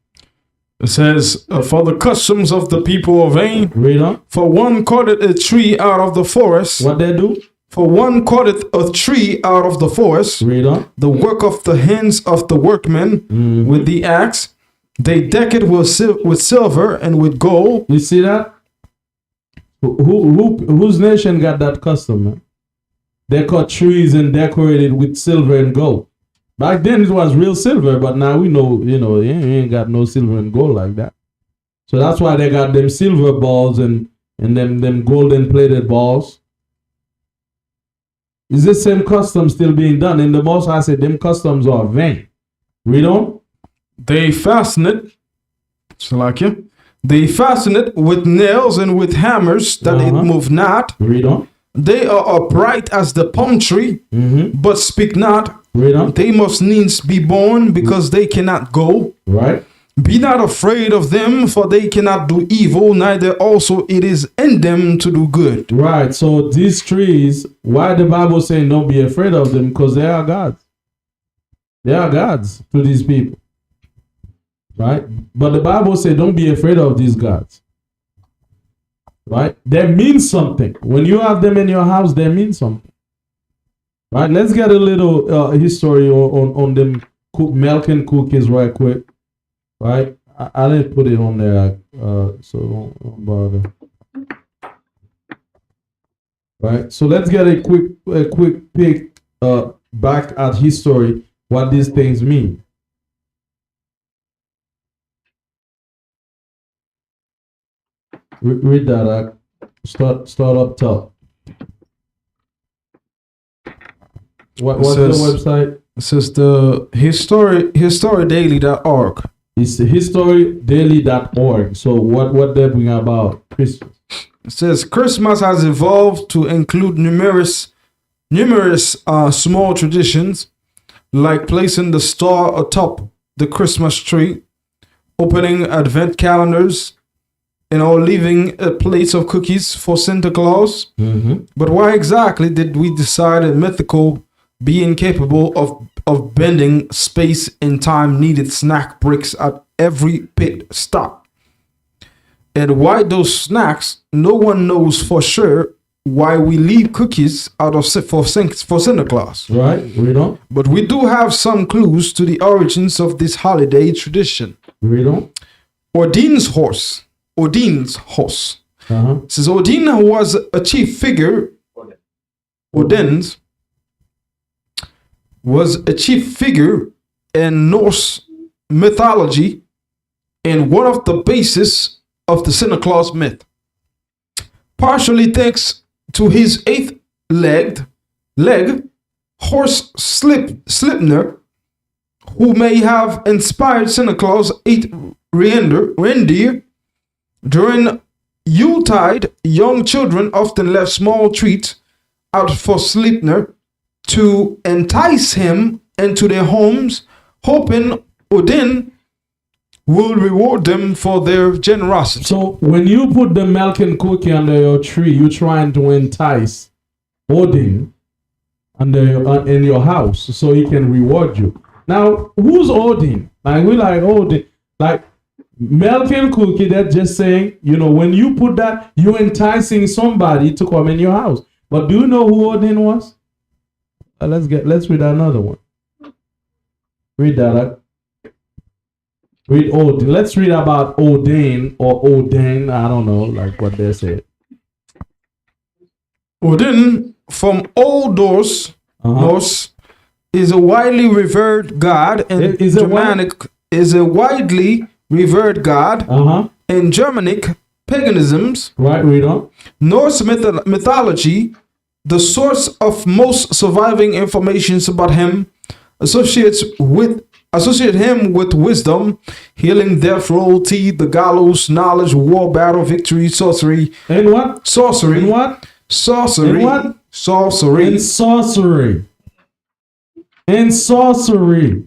It says, for the customs of the people are vain. Read on. For one cutteth a tree out of the forest. What they do? For one cutteth a tree out of the forest. Read on. The work of the hands of the workmen with the axe. They deck it with silver and with gold. You see that? Whose nation got that custom, man? They cut trees and decorate it with silver and gold. Back then it was real silver, but now we know, you ain't got no silver and gold like that. So that's why they got them silver balls and them golden plated balls. Is this same custom still being done? In the Most High said them customs are vain. Read on. They fasten it. They fasten it with nails and with hammers that it move not. Read on. They are upright as the palm tree, but speak not. Read on. They must needs be born because they cannot go. Right. Be not afraid of them, for they cannot do evil, neither also it is in them to do good. Right. So these trees, why the Bible saying don't be afraid of them? Because they are gods. They are gods to these people. Right? But the Bible says don't be afraid of these gods. Right? They mean something. When you have them in your house, they mean something. Right? Let's get a little history on them milk and cookies right quick. Right? I didn't put it on there, so don't bother. Right? So let's get a quick peek back at history, what these things mean. Read that. Start up top. What's the website? It says the historydaily.org. It's historydaily.org. So what they bring about Christmas? It says Christmas has evolved to include numerous small traditions, like placing the star atop the Christmas tree, opening advent calendars, or leaving a plate of cookies for Santa Claus. But why exactly did we decide a mythical being capable of bending space and time needed snack bricks at every pit stop? And why those snacks? No one knows for sure why we leave cookies out of for Santa Claus. Right, read on. But we do have some clues to the origins of this holiday tradition. Read on. Odin's horse. It says Odin was a chief figure. Odin's was a chief figure in Norse mythology and one of the bases of the Santa Claus myth. Partially thanks to his eighth leg, horse Sleipnir, who may have inspired Santa Claus' eighth reindeer. During Yuletide, young children often left small treats out for Sleipnir to entice him into their homes, hoping Odin will reward them for their generosity. So when you put the milk and cookie under your tree, you're trying to entice Odin in your house so he can reward you. Now, who's Odin? Like we like Odin, like milk and cookie. That's just saying, when you put that, you're enticing somebody to come in your house. But do you know who Odin was? Let's read another one. Read that. Read Odin. Let's read about Odin or Odin. I don't know, like what they said. Odin from Old Norse is a widely revered god in Germanic. Is a widely revered god in Germanic paganisms. Right, read on. Norse mythology, the source of most surviving information about him, associate him with wisdom, healing, death, royalty, the gallows, knowledge, war, battle, victory, sorcery. And what? Sorcery. And what? Sorcery. And what? sorcery, and sorcery. And sorcery.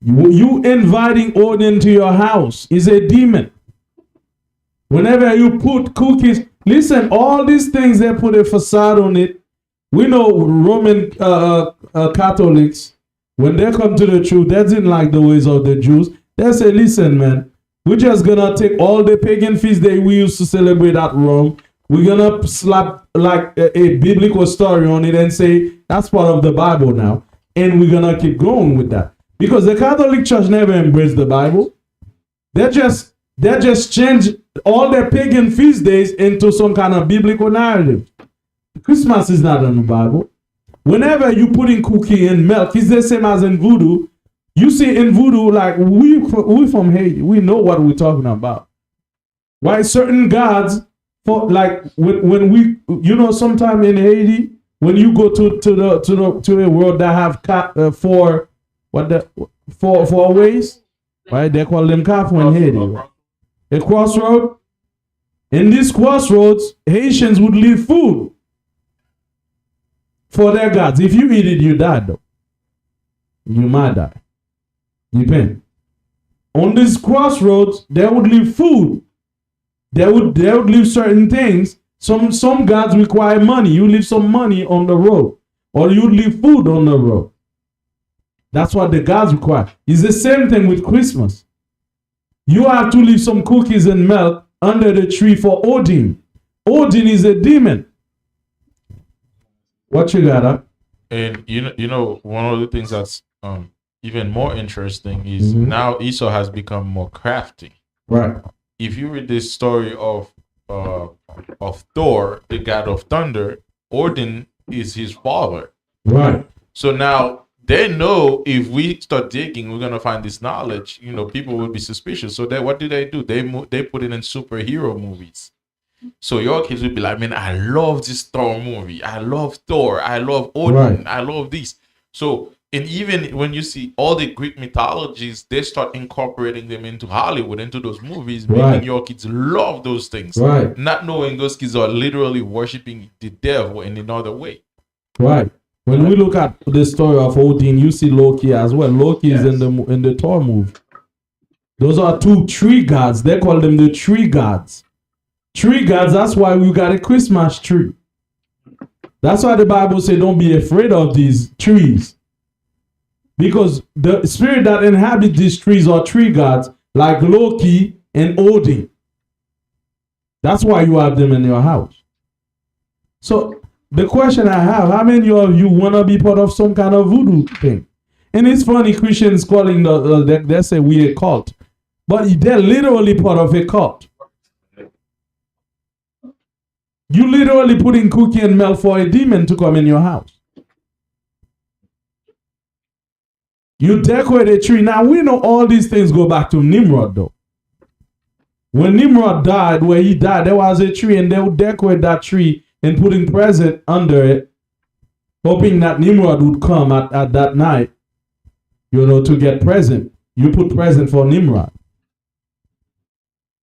You inviting Odin to your house is a demon. Whenever you put cookies, listen, all these things they put a facade on it. We know Roman Catholics, when they come to the truth, they didn't like the ways of the Jews. They say, listen, man, we're just gonna take all the pagan feast day we used to celebrate at Rome. We're gonna slap like a biblical story on it and say that's part of the Bible now, and we're gonna keep going with that because the Catholic Church never embraced the Bible. They just changed all their pagan feast days into some kind of biblical narrative. Christmas is not in the Bible. Whenever you put in cookie and milk, it's the same as in voodoo. You see in voodoo, like we from Haiti, we know what we're talking about. Why certain gods, for like when we, you know, sometime in Haiti, when you go to a world that have four ways, right? They call them kafu in Haiti. Right? A crossroad. In these crossroads, Haitians would leave food for their gods. If you eat it, you die though. You might die. Depend. On these crossroads, they would leave food. They would leave certain things. Some gods require money. You leave some money on the road. Or you leave food on the road. That's what the gods require. It's the same thing with Christmas. You have to leave some cookies and milk under the tree for Odin. Odin is a demon. What you got, huh? And you know, one of the things that's even more interesting is now Esau has become more crafty. Right. If you read this story of Thor, the god of thunder, Odin is his father. Right. So now they know if we start digging, we're gonna find this knowledge. You know, people will be suspicious. So what do? They put it in superhero movies. So your kids will be like, man, I love this Thor movie. I love Thor. I love Odin. Right. I love this. So, and even when you see all the Greek mythologies, they start incorporating them into Hollywood, into those movies, making your kids love those things. Right. Not knowing those kids are literally worshiping the devil in another way. Right. When we look at the story of Odin, you see Loki as well. Loki is in the Thor movie. Those are two tree gods. They call them the tree gods. Tree gods, that's why we got a Christmas tree. That's why the Bible says don't be afraid of these trees. Because the spirit that inhabit these trees are tree gods like Loki and Odin. That's why you have them in your house. So the question I have, how many of you want to be part of some kind of voodoo thing? And it's funny, Christians calling they say we a cult. But they're literally part of a cult. You literally putting cookie and milk for a demon to come in your house. You decorate a tree. Now we know all these things go back to Nimrod though. When Nimrod died, where he died, there was a tree and they would decorate that tree and putting present under it, hoping that Nimrod would come at that night, you know, to get present. You put present for Nimrod.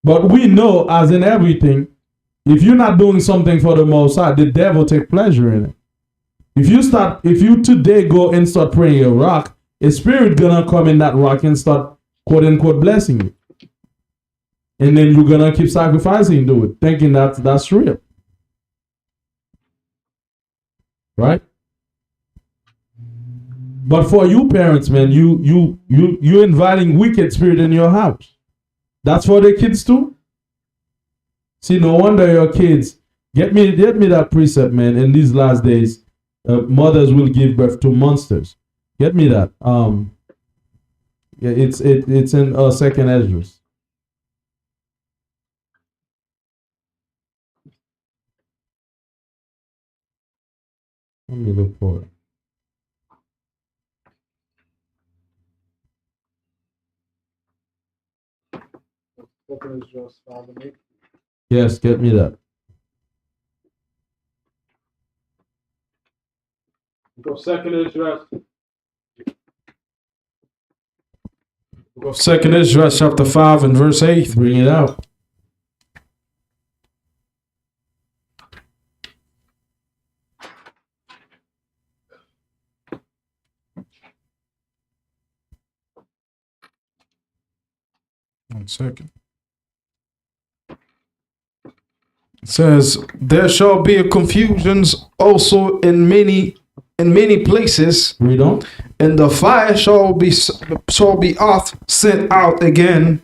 But we know, as in everything, if you're not doing something for the Most High, the devil take pleasure in it. If you today go and start praying a rock, a spirit gonna come in that rock and start quote unquote blessing you. And then you're gonna keep sacrificing to it, thinking that's real. Right? But for you parents, man, you inviting wicked spirit in your house. That's for the kids too. See, no wonder your kids get me that precept, man. In these last days, mothers will give birth to monsters. Get me that. Yeah, it's in Second Esdras. Let me look for it. Yes, get me that. Go Second Esdras. Go Second Esdras chapter 5 and verse 8. Bring it out. 1 second. It says, there shall be a confusions also in many places, We don't. and the fire shall be sent out again,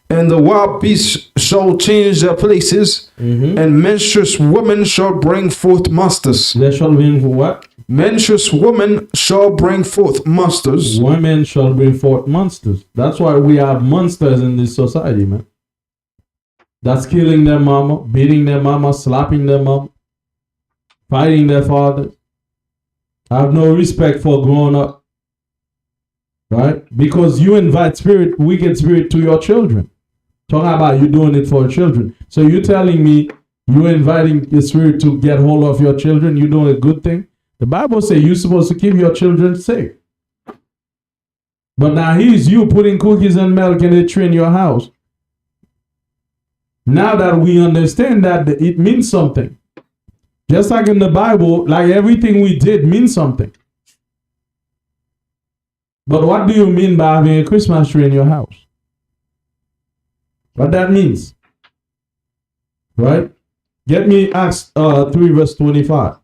and the wild beasts shall change their places, and menstruous women shall bring forth monsters. There shall be what? Menstruous women shall bring forth monsters. Women shall bring forth monsters. That's why we have monsters in this society, man. That's killing their mama, beating their mama, slapping their mama, fighting their fathers. Have no respect for growing up. Right? Because you invite spirit, wicked spirit to your children. Talking about you doing it for children. So you telling me you inviting the spirit to get hold of your children, you doing a good thing? The Bible says you're supposed to keep your children safe. But now here's you putting cookies and milk in a tree in your house. Now that we understand that it means something. Just like in the Bible, like everything we did means something. But what do you mean by having a Christmas tree in your house? What that means? Right? Get me Acts 3 verse 25.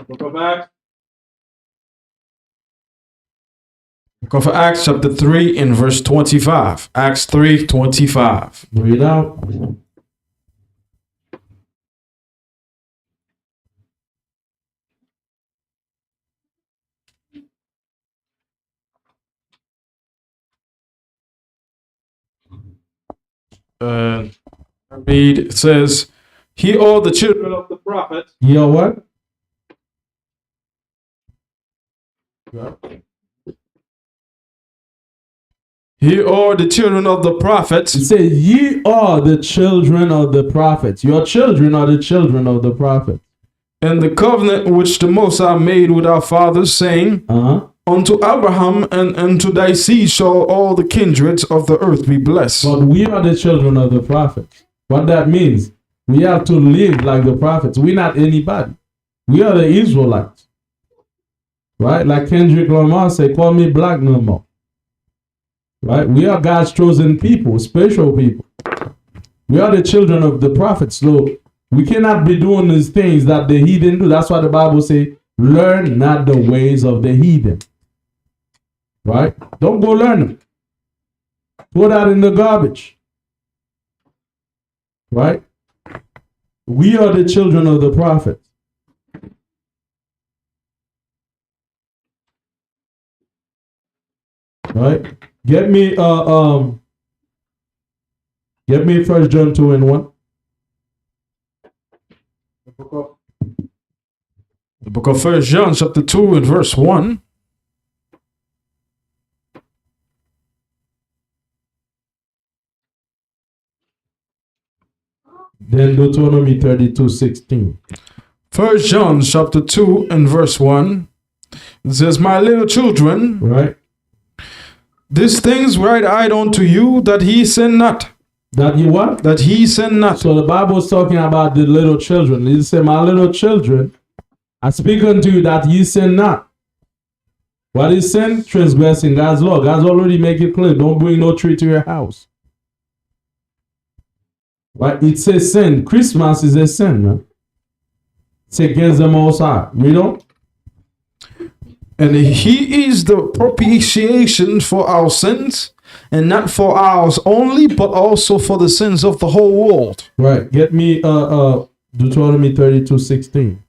Book of Acts. Book of Acts chapter 3 and verse 25. Acts 3:25. Read out. Read, it says, hear all the children of the prophet. Hear what? Hear all the children of the prophets. It says, ye are the children of the prophets. Your children are the children of the prophets. And the covenant which the Most High made with our fathers, saying, unto Abraham and unto thy seed shall all the kindreds of the earth be blessed. But we are the children of the prophets. What that means, we have to live like the prophets. We're not anybody. We are the Israelites. Right? Like Kendrick Lamar said, call me black no more. Right? We are God's chosen people, special people. We are the children of the prophets. So we cannot be doing these things that the heathen do. That's why the Bible says, learn not the ways of the heathen. Right? Don't go learn them. Throw that in the garbage. Right? We are the children of the prophets. Right? Get me 1 John 2 and 1. The book of 1 John chapter 2 and verse 1. Then Deuteronomy 32:16. 1 John chapter 2 and verse 1. It says, my little children, Right? these things write I unto you, that he sin not. That you what? That he sin not. So the Bible is talking about the little children. It says, my little children, I speak unto you that ye sin not. What is sin? Transgressing God's law. God's already make it clear. Don't bring no tree to your house. Right? It says sin. Christmas is a sin, man. It's against the Most High. We don't. And he is the propitiation for our sins, and not for ours only, but also for the sins of the whole world. Right. Get me Deuteronomy 32:16.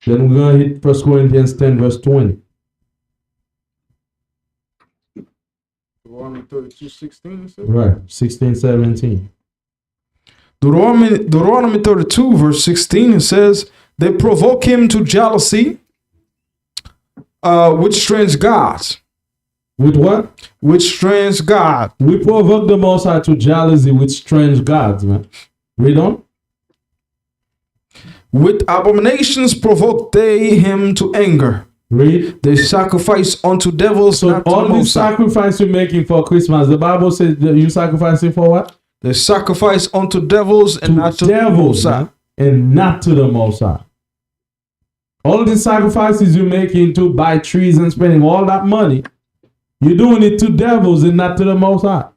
Then we're going to hit 1 Corinthians 10 verse 20. Deuteronomy 32:16. Right. 16, 17. Deuteronomy 32 verse 16, it says, they provoke him to jealousy with strange gods. With what? With strange God. We provoke the Most High to jealousy with strange gods, man. We don't? With abominations provoke they him to anger. Read. They sacrifice unto devils. So not to all the the Most High. sacrifice you're making for Christmas, the Bible says that you sacrificing for what? They sacrifice unto devils and To not to the devils, Most High. man, and not to the Most High. All the sacrifices you're making to buy trees and spending all that money, you're doing it to devils and not to the Most High.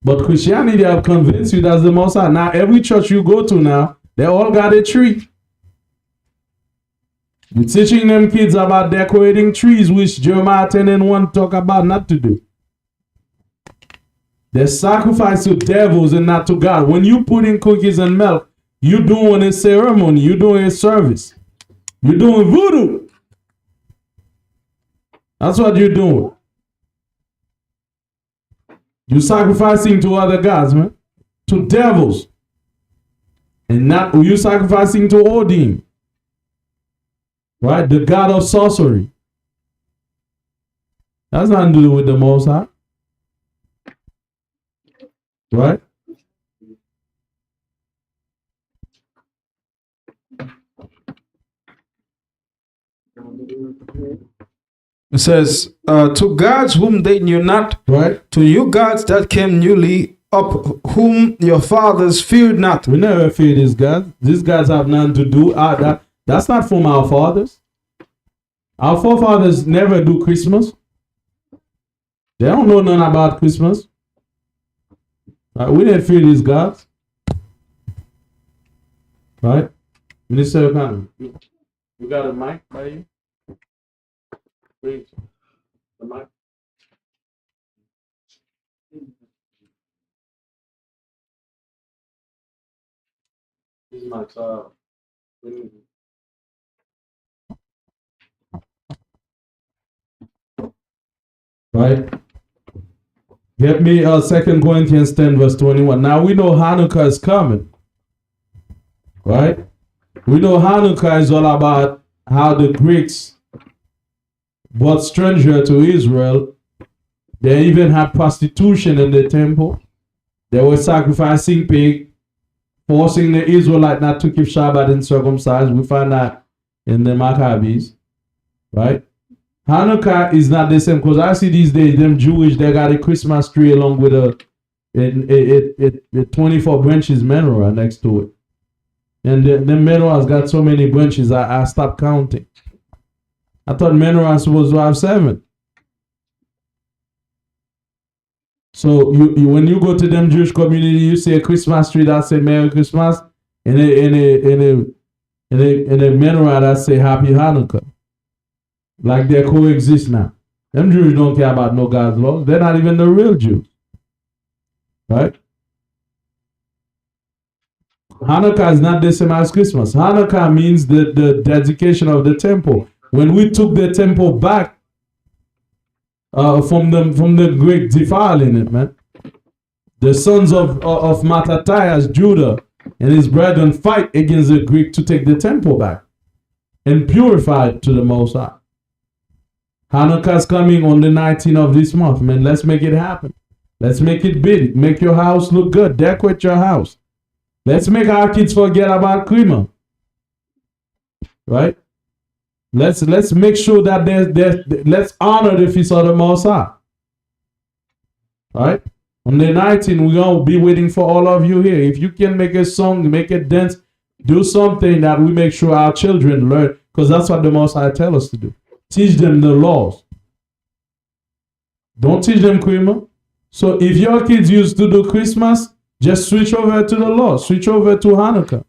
But Christianity have convinced you that's the Most High. Now every church you go to now, they all got a tree. You're teaching them kids about decorating trees, which Jeremiah 10:1 talk about not to do. They sacrifice to devils and not to God. When you put in cookies and milk, you're doing a ceremony, you're doing a service. You're doing voodoo. That's what you're doing. You're sacrificing to other gods, man. To devils. And not you're sacrificing to Odin. Right? The god of sorcery. That's nothing to do with the Most High. Right? It says, to gods whom they knew not, Right? to you gods that came newly up, whom your fathers feared not. We never fear these gods. These gods have nothing to do. That's not from our fathers. Our forefathers never do Christmas. They don't know nothing about Christmas. We didn't fear these gods. Right? Minister of Economy, you got a mic by you? Please. The mic. This is my child. Right? Get me 2 Corinthians 10:21. Now we know Hanukkah is coming. Right? We know Hanukkah is all about how the Greeks brought stranger to Israel. They even had prostitution in the temple. They were sacrificing pig, forcing the Israelite not to keep Shabbat and circumcised. We find that in the Maccabees. Right? Hanukkah is not the same because I see these days them Jewish, they got a Christmas tree along with a 24 branches menorah next to it. And the menorah's got so many branches, I stopped counting. I thought menorah was supposed to have 7. So you when you go to them Jewish community, you see a Christmas tree that say Merry Christmas, and a menorah that say Happy Hanukkah. Like they coexist now. Them Jews don't care about no God's laws. They're not even the real Jews. Right? Hanukkah is not the same as Christmas. Hanukkah means the dedication of the temple. When we took the temple back from the Greek defiling it, man. The sons of Mattathias, Judah, and his brethren fight against the Greek to take the temple back and purify it to the Most High. Hanukkah is coming on the 19th of this month, man. Let's make it happen. Let's make it big. Make your house look good. Decorate your house. Let's make our kids forget about Krima. Right? Let's make sure that let's honor the feast of the Most High. Right? On the 19th, we're going to be waiting for all of you here. If you can make a song, make a dance, do something that we make sure our children learn, because that's what the Most High tell us to do. Teach them the laws. Don't teach them Krima. So if your kids used to do Christmas, just switch over to the law. Switch over to Hanukkah.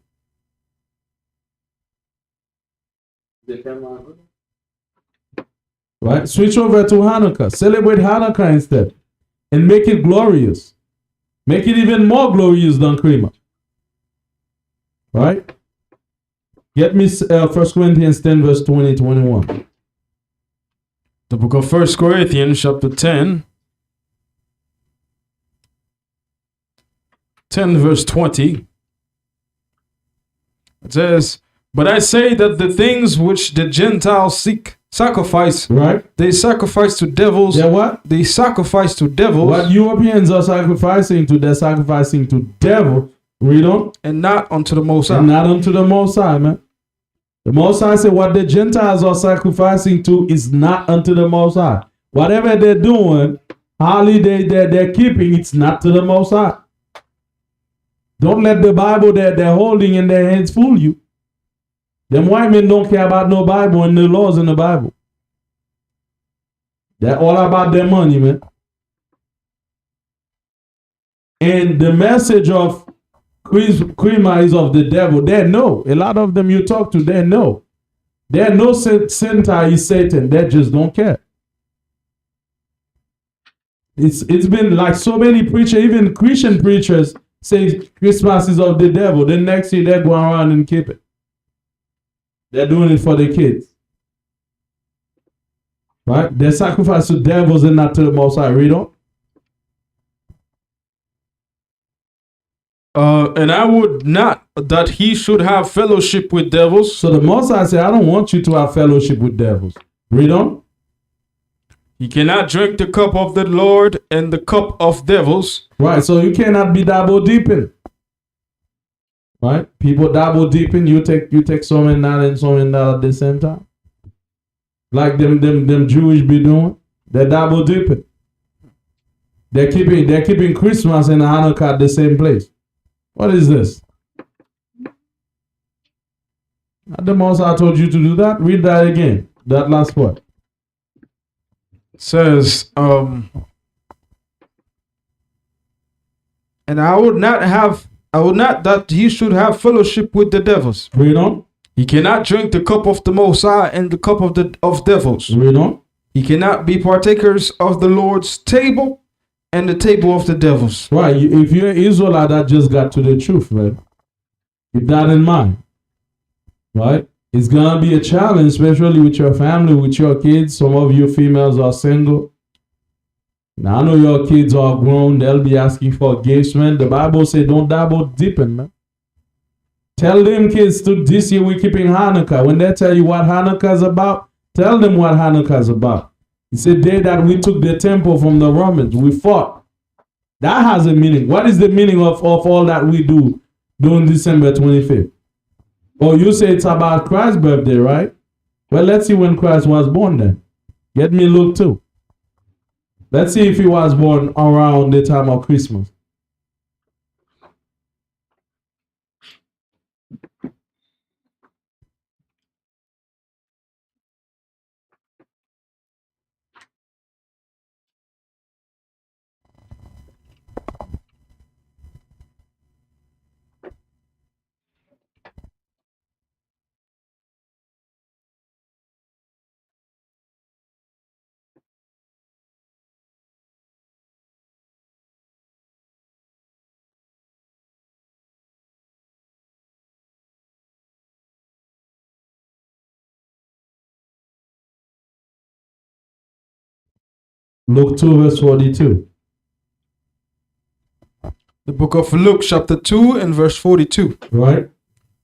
Right? Switch over to Hanukkah. Celebrate Hanukkah instead. And make it glorious. Make it even more glorious than Krima. Right? Get me 1 Corinthians 10:20-21. The book of 1 Corinthians chapter 10. 10 verse 20. It says, but I say that the things which the Gentiles sacrifice, right? They sacrifice to devils. Yeah, what? They sacrifice to devils. What Europeans are sacrificing to, they're sacrificing to devil. Read on. And not unto the Most High. And not unto the Most High, man. The Most High said what the Gentiles are sacrificing to is not unto the Most High. Whatever they're doing, holiday that they're keeping, it's not to the Most High. Don't let the Bible that they're holding in their hands fool you. Them white men don't care about no Bible and the laws in the Bible. They're all about their money, man. And the message of Christmas is of the devil. They know. A lot of them you talk to, they know. They know Santa is Satan. They just don't care. It's been like so many preachers, even Christian preachers, say Christmas is of the devil. Then next year they go around and keep it. They're doing it for the kids. Right? They sacrifice to devils and not to the Most High. Read on. And I would not that he should have fellowship with devils. So the Most High said, I don't want you to have fellowship with devils. Read on. He cannot drink the cup of the Lord and the cup of devils. Right, so you cannot be double deeping. Right? People double deeping, you take some and that and some and that at the same time. Like them Jewish be doing. They're double dipping. They're keeping Christmas and Hanukkah at the same place. What is this? Not the Most I told you to do that. Read that again. That last part. Says, and I would not that he should have fellowship with the devils. Read on. He cannot drink the cup of the Most High and the cup of devils. Read on. He cannot be partakers of the Lord's table and the table of the devils. Right. If you're Israelite, that just got to the truth, man. Keep that in mind. Right? It's gonna be a challenge, especially with your family, with your kids. Some of you females are single. Now I know your kids are grown, they'll be asking for gifts, man. The Bible says don't double dipping, man. Tell them kids to this year we're keeping Hanukkah. When they tell you what Hanukkah is about, tell them what Hanukkah is about. It's a day that we took the temple from the Romans. We fought. That has a meaning. What is the meaning of all that we do during December 25th? Oh, you say it's about Christ's birthday, right? Well, let's see when Christ was born then. Get me Luke 2. Let's see if he was born around the time of Christmas. Luke 2 verse 42. The book of Luke chapter 2 and verse 42. Right?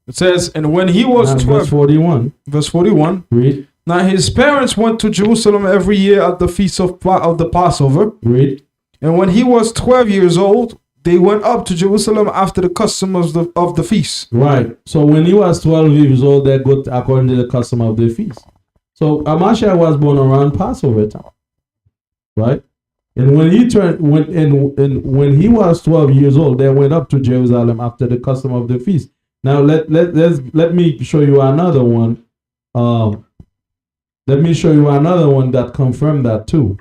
It says, and when he was Now, 12, verse 41. verse 41, Read. now his parents went to Jerusalem every year at the feast of the Passover. Read. And when he was 12 years old, they went up to Jerusalem after the custom of the feast. Right. So when he was 12 years old, they go according to the custom of the feast. So Amashiach was born around Passover time. Right? And when he when he was 12 years old, they went up to Jerusalem after the custom of the feast. Now let me show you another one. Let me show you another one that confirmed that too.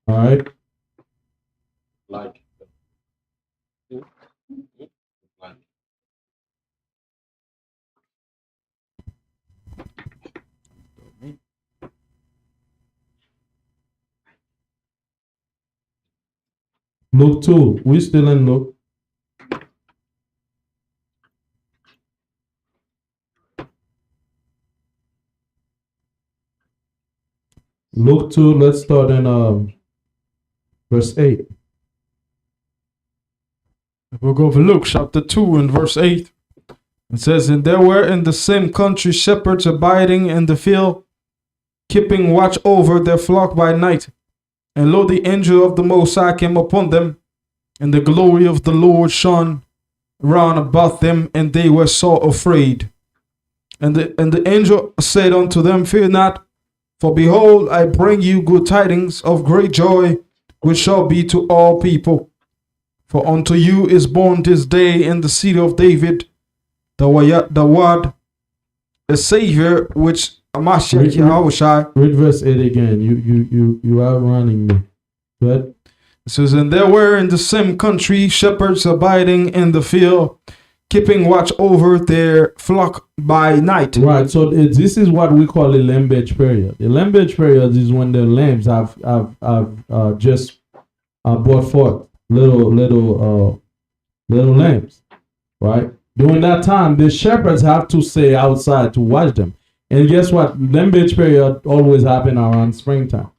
All right. Like. Luke 2. We still in Luke. Luke 2, let's start in verse 8. We'll go over Luke chapter 2 and verse 8. It says, and there were in the same country shepherds abiding in the field, keeping watch over their flock by night. And lo, the angel of the Most High came upon them, and the glory of the Lord shone round about them, and they were so afraid. And the angel said unto them, fear not, for behold, I bring you good tidings of great joy, which shall be to all people. For unto you is born this day in the city of David the word, a Savior, which Mashiach Yahushua. Read verse 8 again. You are running me. Good. It says, and there were in the same country shepherds abiding in the field, keeping watch over their flock by night. Right. So this is what we call the lambage period. The lambage period is when the lambs have just brought forth little lambs, right? During that time, the shepherds have to stay outside to watch them. And guess what? Lambage period always happen around springtime.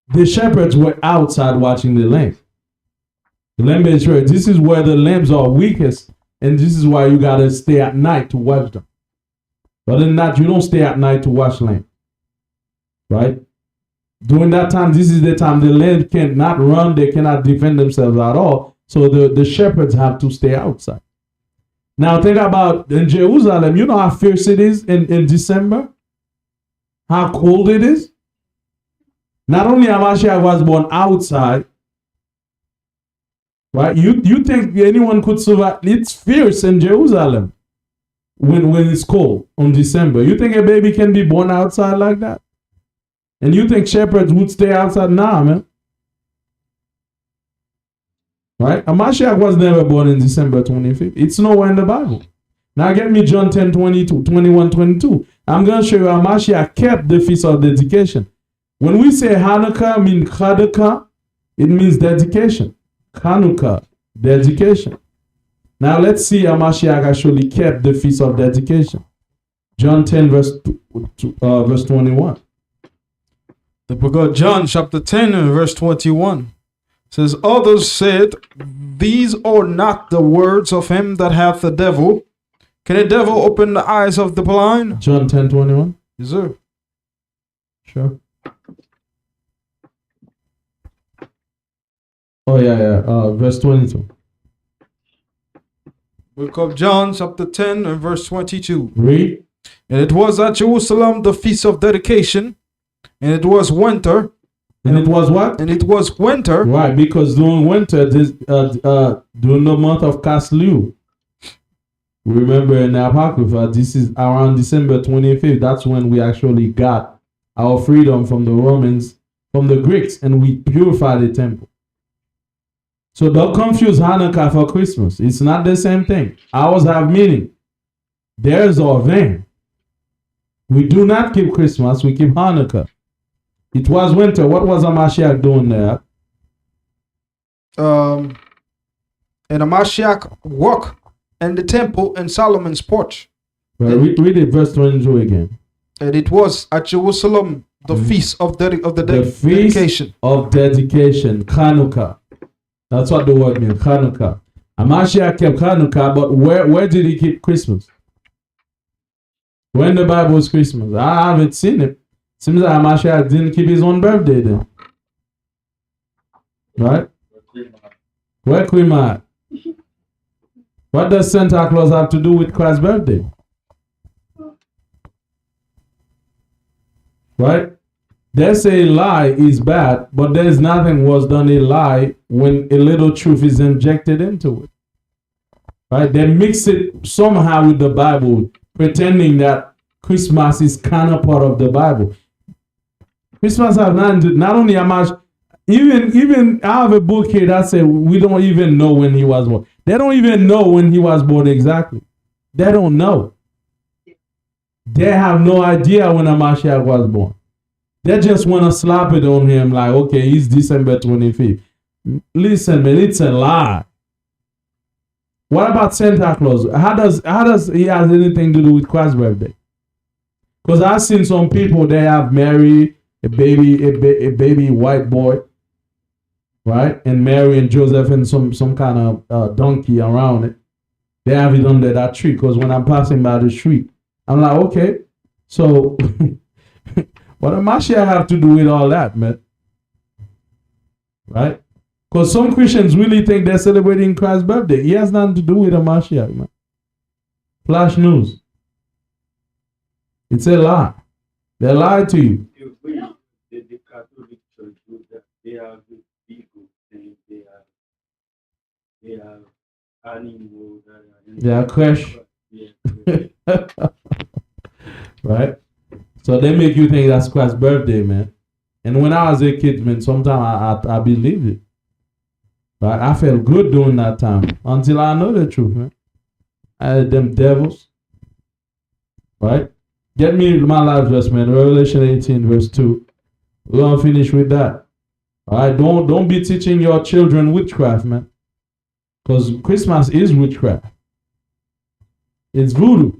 The shepherds were outside watching the lambs. The lambage period. This is where the lambs are weakest, and this is why you gotta stay at night to watch them. Other than that, you don't stay at night to watch lambs, right? During that time, this is the time the lambs cannot run, they cannot defend themselves at all. So the shepherds have to stay outside. Now think about in Jerusalem, you know how fierce it is in December? How cold it is? Not only Hamashiach was born outside, right? You think anyone could survive? It's fierce in Jerusalem when it's cold on December. You think a baby can be born outside like that? And you think shepherds would stay outside? Nah, man. Right? Hamashiach was never born in December 25th. It's nowhere in the Bible. Now get me John 10, 22, 21, 22. I'm going to show you Hamashiach kept the feast of dedication. When we say Hanukkah, mean Chanukah, it means dedication. Hanukkah, dedication. Now let's see Hamashiach actually kept the feast of dedication. John 10, verse 21. The book of John, chapter 10, and verse 21. Says, others said, these are not the words of him that hath the devil. Can a devil open the eyes of the blind? John 10, 21. Yes, sir. Sure. Oh, yeah. Verse 22. Book of John, chapter 10, and verse 22. Read. And it was at Jerusalem the feast of dedication, and it was winter. And it was what? And it was winter. Right, because during winter, this during the month of Caslu, remember in the Apocrypha, this is around December 25th. That's when we actually got our freedom from the Romans, from the Greeks, and we purified the temple. So don't confuse Hanukkah for Christmas. It's not the same thing. Ours have meaning. Theirs are vain. We do not keep Christmas, we keep Hanukkah. It was winter. What was Hamashiach doing there? And Hamashiach walked in the temple in Solomon's porch. Well, read it, verse 22 again. And it was at Jerusalem the feast of the dedication. Of dedication, Chanukah. That's what the word means, Chanukah. Hamashiach kept Chanukah, but where did he keep Christmas? When the Bible is Christmas? I haven't seen it. Seems like Hamashiach didn't keep his own birthday then. Right? Where Queen at? What does Santa Claus have to do with Christ's birthday? Right? They say lie is bad, but there's nothing worse than a lie when a little truth is injected into it. Right? They mix it somehow with the Bible, pretending that Christmas is kind of part of the Bible. Christmas has not only how much, even I have a book here that says we don't even know when he was born. They don't even know when he was born exactly. They don't know. They have no idea when Hamashiach was born. They just want to slap it on him like, okay, he's December 25th. Listen, man, it's a lie. What about Santa Claus? How does he have anything to do with Christ's birthday? Because I've seen some people, they have married a baby white boy, right? And Mary and Joseph and some kind of donkey around it. They have it under that tree. Because when I'm passing by the tree, I'm like, okay, so what does Mashiach have to do with all that, man? Right? Because some Christians really think they're celebrating Christ's birthday. He has nothing to do with a Mashiach, man. Flash news. It's a lie. They lied to you. The Catholic Church, they have they have animals. They are crash. Yeah. Right? So they make you think that's Christ's birthday, man. And when I was a kid, man, sometimes I believed it. Right? I felt good during that time until I know the truth, man. I had them devils. Right? Get me my last verse, man. Revelation 18, verse 2. We're gonna finish with that. Alright, don't be teaching your children witchcraft, man. Because Christmas is witchcraft. It's voodoo.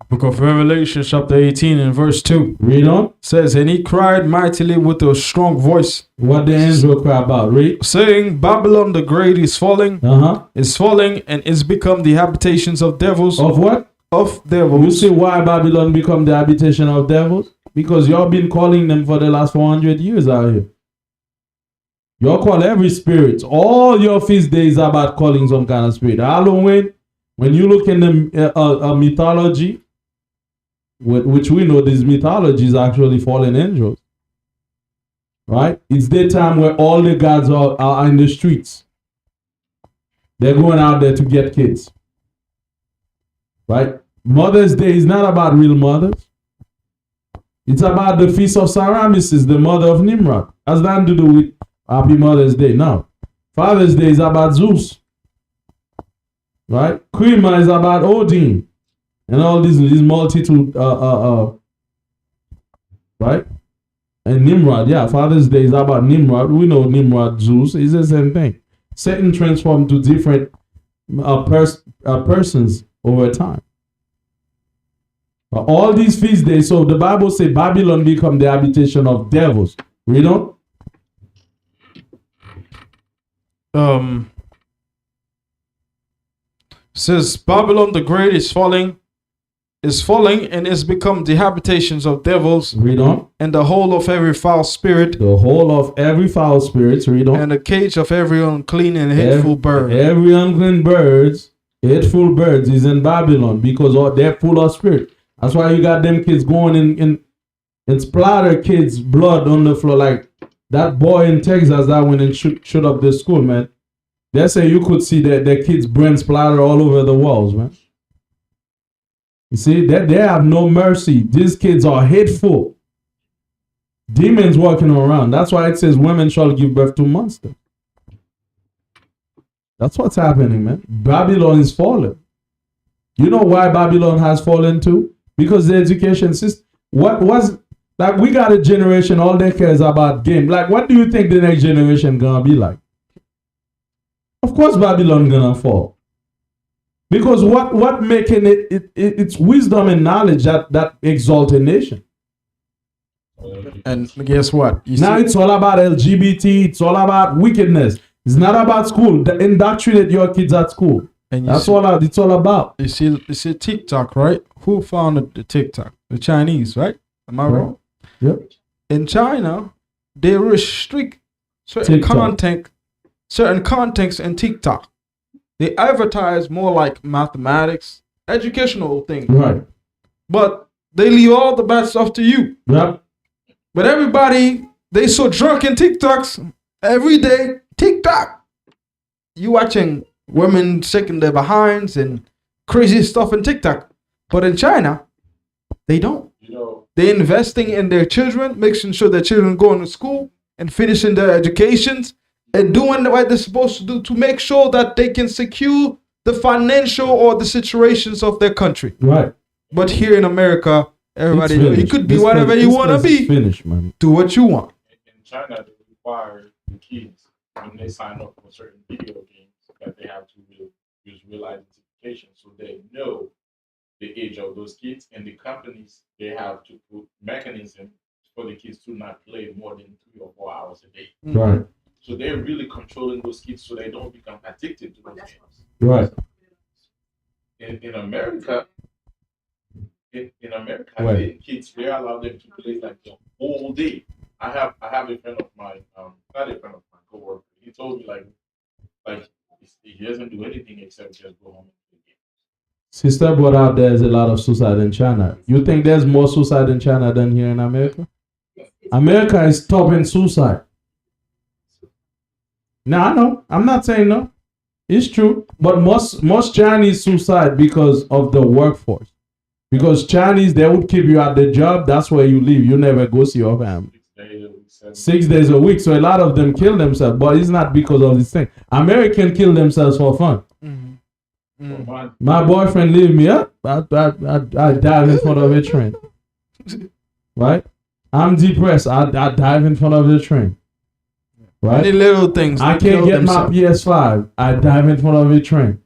Book of Revelation, chapter 18, and verse 2. Read on. Says, and he cried mightily with a strong voice. What the angel cry about? Read. Saying, Babylon the Great is falling, Is falling, and is become the habitations of devils. Of what? Of devils. You see why Babylon become the habitation of devils? Because y'all been calling them for the last 400 years out here. Y'all call every spirit. All your feast days are about calling some kind of spirit. Halloween, when you look in the mythology, which we know this mythology is actually fallen angels. Right? It's the time where all the gods are in the streets. They're going out there to get kids. Right? Mother's Day is not about real mothers. It's about the feast of Semiramis, the mother of Nimrod. Has nothing to do with Happy Mother's Day. No. Father's Day is about Zeus. Right? Krima is about Odin. And all these multitude, right? And Nimrod, yeah, Father's Day is about Nimrod. We know Nimrod, Zeus, is the same thing. Satan transformed to different persons over time. All these feast days, so the Bible says Babylon become the habitation of devils. Read on. Says Babylon the Great is falling, and is become the habitations of devils. Read on. And the whole of every foul spirit. The whole of every foul spirit. Read on. And the cage of every unclean and hateful bird. Every unclean birds, hateful birds is in Babylon because they're full of spirit. That's why you got them kids going and splatter kids' blood on the floor. Like that boy in Texas that went and shoot up the school, man. They say you could see that their kids' brain splatter all over the walls, man. You see, that they have no mercy. These kids are hateful. Demons walking around. That's why it says women shall give birth to monsters. That's what's happening, man. Babylon is fallen. You know why Babylon has fallen too? Because the education system. What was like? We got a generation all they care is about game. Like, what do you think the next generation gonna be like? Of course, Babylon gonna fall. Because what making it's wisdom and knowledge that exalt a nation. And guess what? Now it's all about LGBT. It's all about wickedness. It's not about school. Indoctrinate your kids at school. And that's all it's all about. You see TikTok, right? Who founded the TikTok? The Chinese, right? Am I wrong? Yep. In China, they restrict certain contents in TikTok. They advertise more like mathematics, educational things. Right. But they leave all the bad stuff to you. Yep. But everybody, they so drunk in TikToks every day. TikTok. You watching women shaking their behinds and crazy stuff in TikTok. But in China, they don't. They're investing in their children, making sure their children going to school and finishing their educations and doing what they're supposed to do to make sure that they can secure the financial or the situations of their country. Right. But here in America, everybody, you could be whatever you want to be. Finished, man. Do what you want. In China, they require the kids when they sign up for certain video games that they have to use real identification so they know the age of those kids, and the companies, they have to put mechanism for the kids to not play more than 3 or 4 hours a day. Right. So they're really controlling those kids so they don't become addicted to those games. Right. In America, right. Kids, they allow them to play like the whole day. I have a friend of mine, not a friend of mine, coworker. He told me like he doesn't do anything except just go home and play games. Sister brought out there's a lot of suicide in China. You think there's more suicide in China than here in America? America is top in suicide. No, I know. I'm not saying no. It's true. But most Chinese suicide because of the workforce. Because Chinese, they would keep you at the job. That's where you live. You never go see your family. 6 days a week. So a lot of them kill themselves. But it's not because of this thing. Americans kill themselves for fun. My boyfriend leave me up. I dive in front of a train. Right? I'm depressed. I dive in front of the train. Right? Any little things. I can't get my PS5. I dive in front of a train.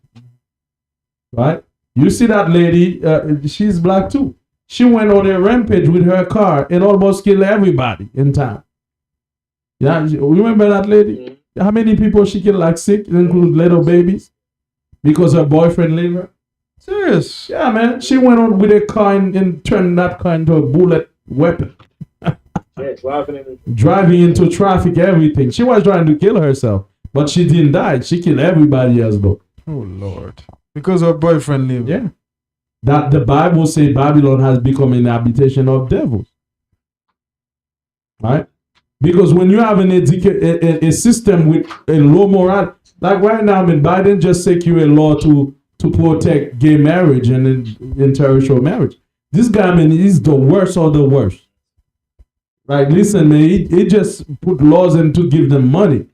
Right? You see that lady, she's black too. She went on a rampage with her car and almost killed everybody in town. Yeah, remember that lady? How many people she killed? Like 6, include little babies? Because her boyfriend leave her? Serious? Yeah, man. She went on with a car and turned that car into a bullet weapon. Yeah, Driving into traffic, everything. She was trying to kill herself, but she didn't die. She killed everybody else though. Oh Lord! Because her boyfriend leave. Yeah, that the Bible says Babylon has become an habitation of devils. Right? Because when you have a system with a low moral, like right now, I mean, Biden just secured a law to protect gay marriage and interracial marriage. This guy, man, is the worst of the worst. Like, listen, man, he just put laws in to give them money.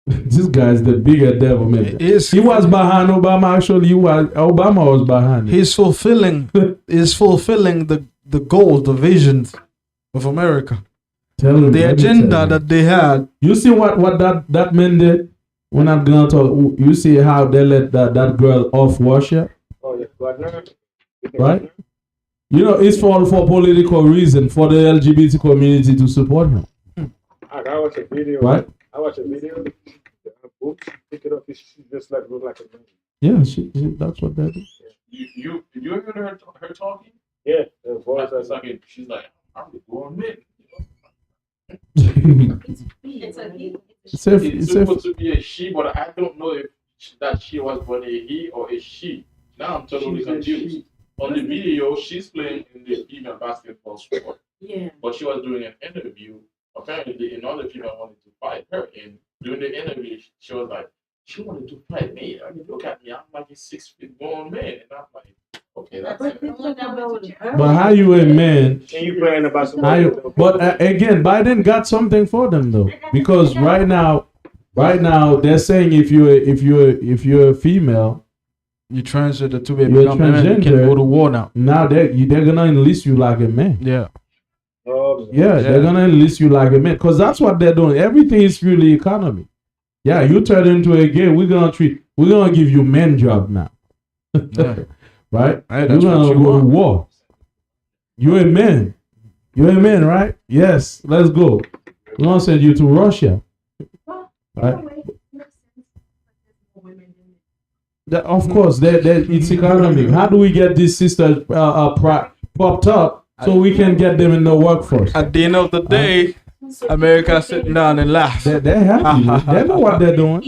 This guy is the bigger devil, man. He was behind Obama. Actually, Obama was behind him. He's fulfilling the goals, the visions of America. The agenda that they had. You see what that man did? We're not gonna talk. You see how they let that girl off Russia? Oh, yeah. Right? You know, it's for political reason, for the LGBT community to support him. I watch a video. Right? I watch a video. Oops, pick it up. She just like look like a man. Yeah, she that's what that is. You ever heard her talking? Yeah, the voice. She's like, I'm the grown man. It's a It's supposed to be a she, but I don't know if that she was born a he or a she. Now I'm totally confused. On the video, she's playing in the female basketball sport. Yeah. But she was doing an interview. Apparently, another female wanted to fight her. And during the interview, she was like, she wanted to fight me. I mean, look at me. I'm like a 6 feet grown man. And I'm like, okay, that's it. But how you a man? And you playing about some. But again, Biden got something for them though, because right now they're saying if you're a female, you transgender to be you're become a man, you can go to war now. Now they're gonna enlist you like a man. Yeah. They're gonna enlist you like a man, because that's what they're doing. Everything is purely economy. Yeah, you turn into a gay, we're gonna give you men job now. Yeah. Right? Hey, We're gonna go to war. You're a man. You're a man, right? Yes, let's go. We're gonna send you to Russia. Right? Of course, it's economic. How do we get these sisters propped up so we can get them in the workforce? At the end of the day, America sitting down and laugh. They're happy. They know what they're doing.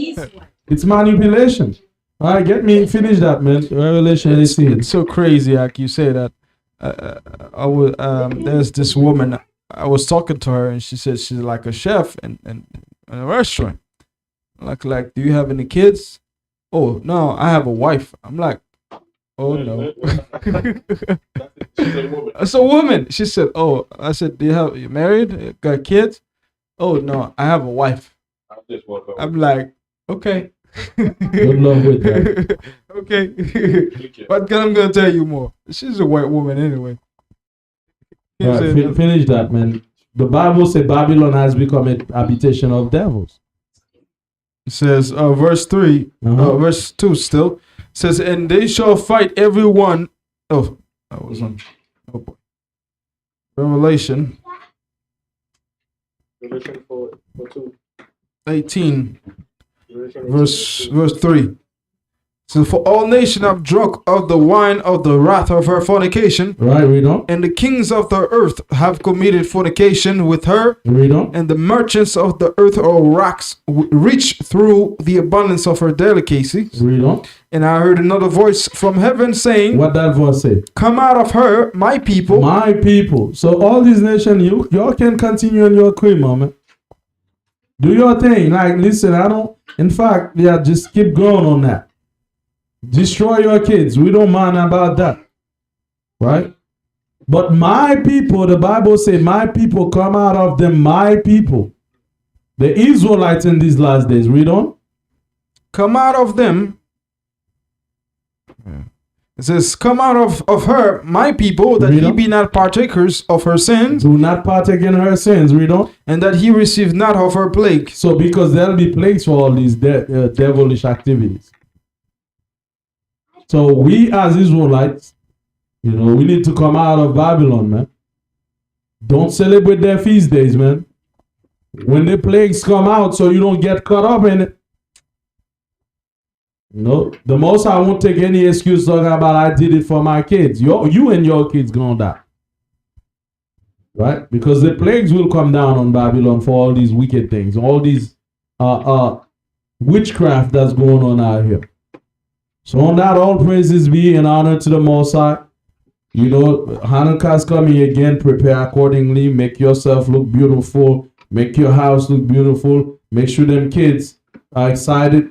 It's manipulation. All right, finish that, man. Revelation 18. It's so crazy, like you say that. There's this woman. I was talking to her, and she said she's like a chef in a restaurant. Like, do you have any kids? Oh no, I have a wife. I'm like, oh no. It's a woman. She said, oh, I said, you married? Got kids? Oh no, I have a wife. I'm like, okay. Good luck with that. Okay. But I'm gonna tell you more. She's a white woman anyway. Right, finish that, man. The Bible says Babylon has become a habitation of devils. It says, verse 3, verse 2 still, says, and they shall fight every one. Oh, I was on. Oh boy. Revelation 18, verse 3. So for all nations have drunk of the wine of the wrath of her fornication. Right, read on. And the kings of the earth have committed fornication with her. Read on. And the merchants of the earth are rocks rich through the abundance of her delicacies. Read on. And I heard another voice from heaven saying, what that voice say? Come out of her, my people. My people. So all these nations, y'all can continue on your cream, man. Do your thing. Like, listen, I don't. In fact, yeah, just keep going on that. Destroy your kids. We don't mind about that, right? But my people, the Bible said, my people come out of them. My people, the Israelites in these last days. Read on. Come out of them. It says, come out of her, my people, that Read he on. be not partakers of her sins, Do not partake in her sins. Read on. and that he receive not of her plague. So, because there'll be plagues for all these devilish activities. So, we as Israelites, you know, we need to come out of Babylon, man. Don't celebrate their feast days, man. When the plagues come out, so you don't get caught up in it. No, the most I won't take any excuse talking about I did it for my kids. You and your kids gonna die. Right? Because the plagues will come down on Babylon for all these wicked things, all these witchcraft that's going on out here. So on that, all praises be and honor to the Most High. You know, Hanukkah's coming again. Prepare accordingly. Make yourself look beautiful. Make your house look beautiful. Make sure them kids are excited.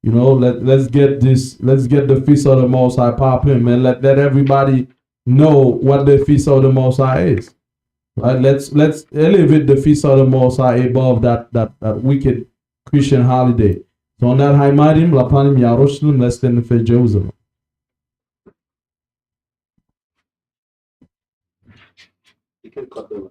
You know, let's get the feast of the Most High popping, man. Let everybody know what the feast of the Most High is. Right? Let's elevate the feast of the Most High above that wicked Christian holiday. So on that high mighty, la panim Yerushalayim, let's stand for Jerusalem. You can cut the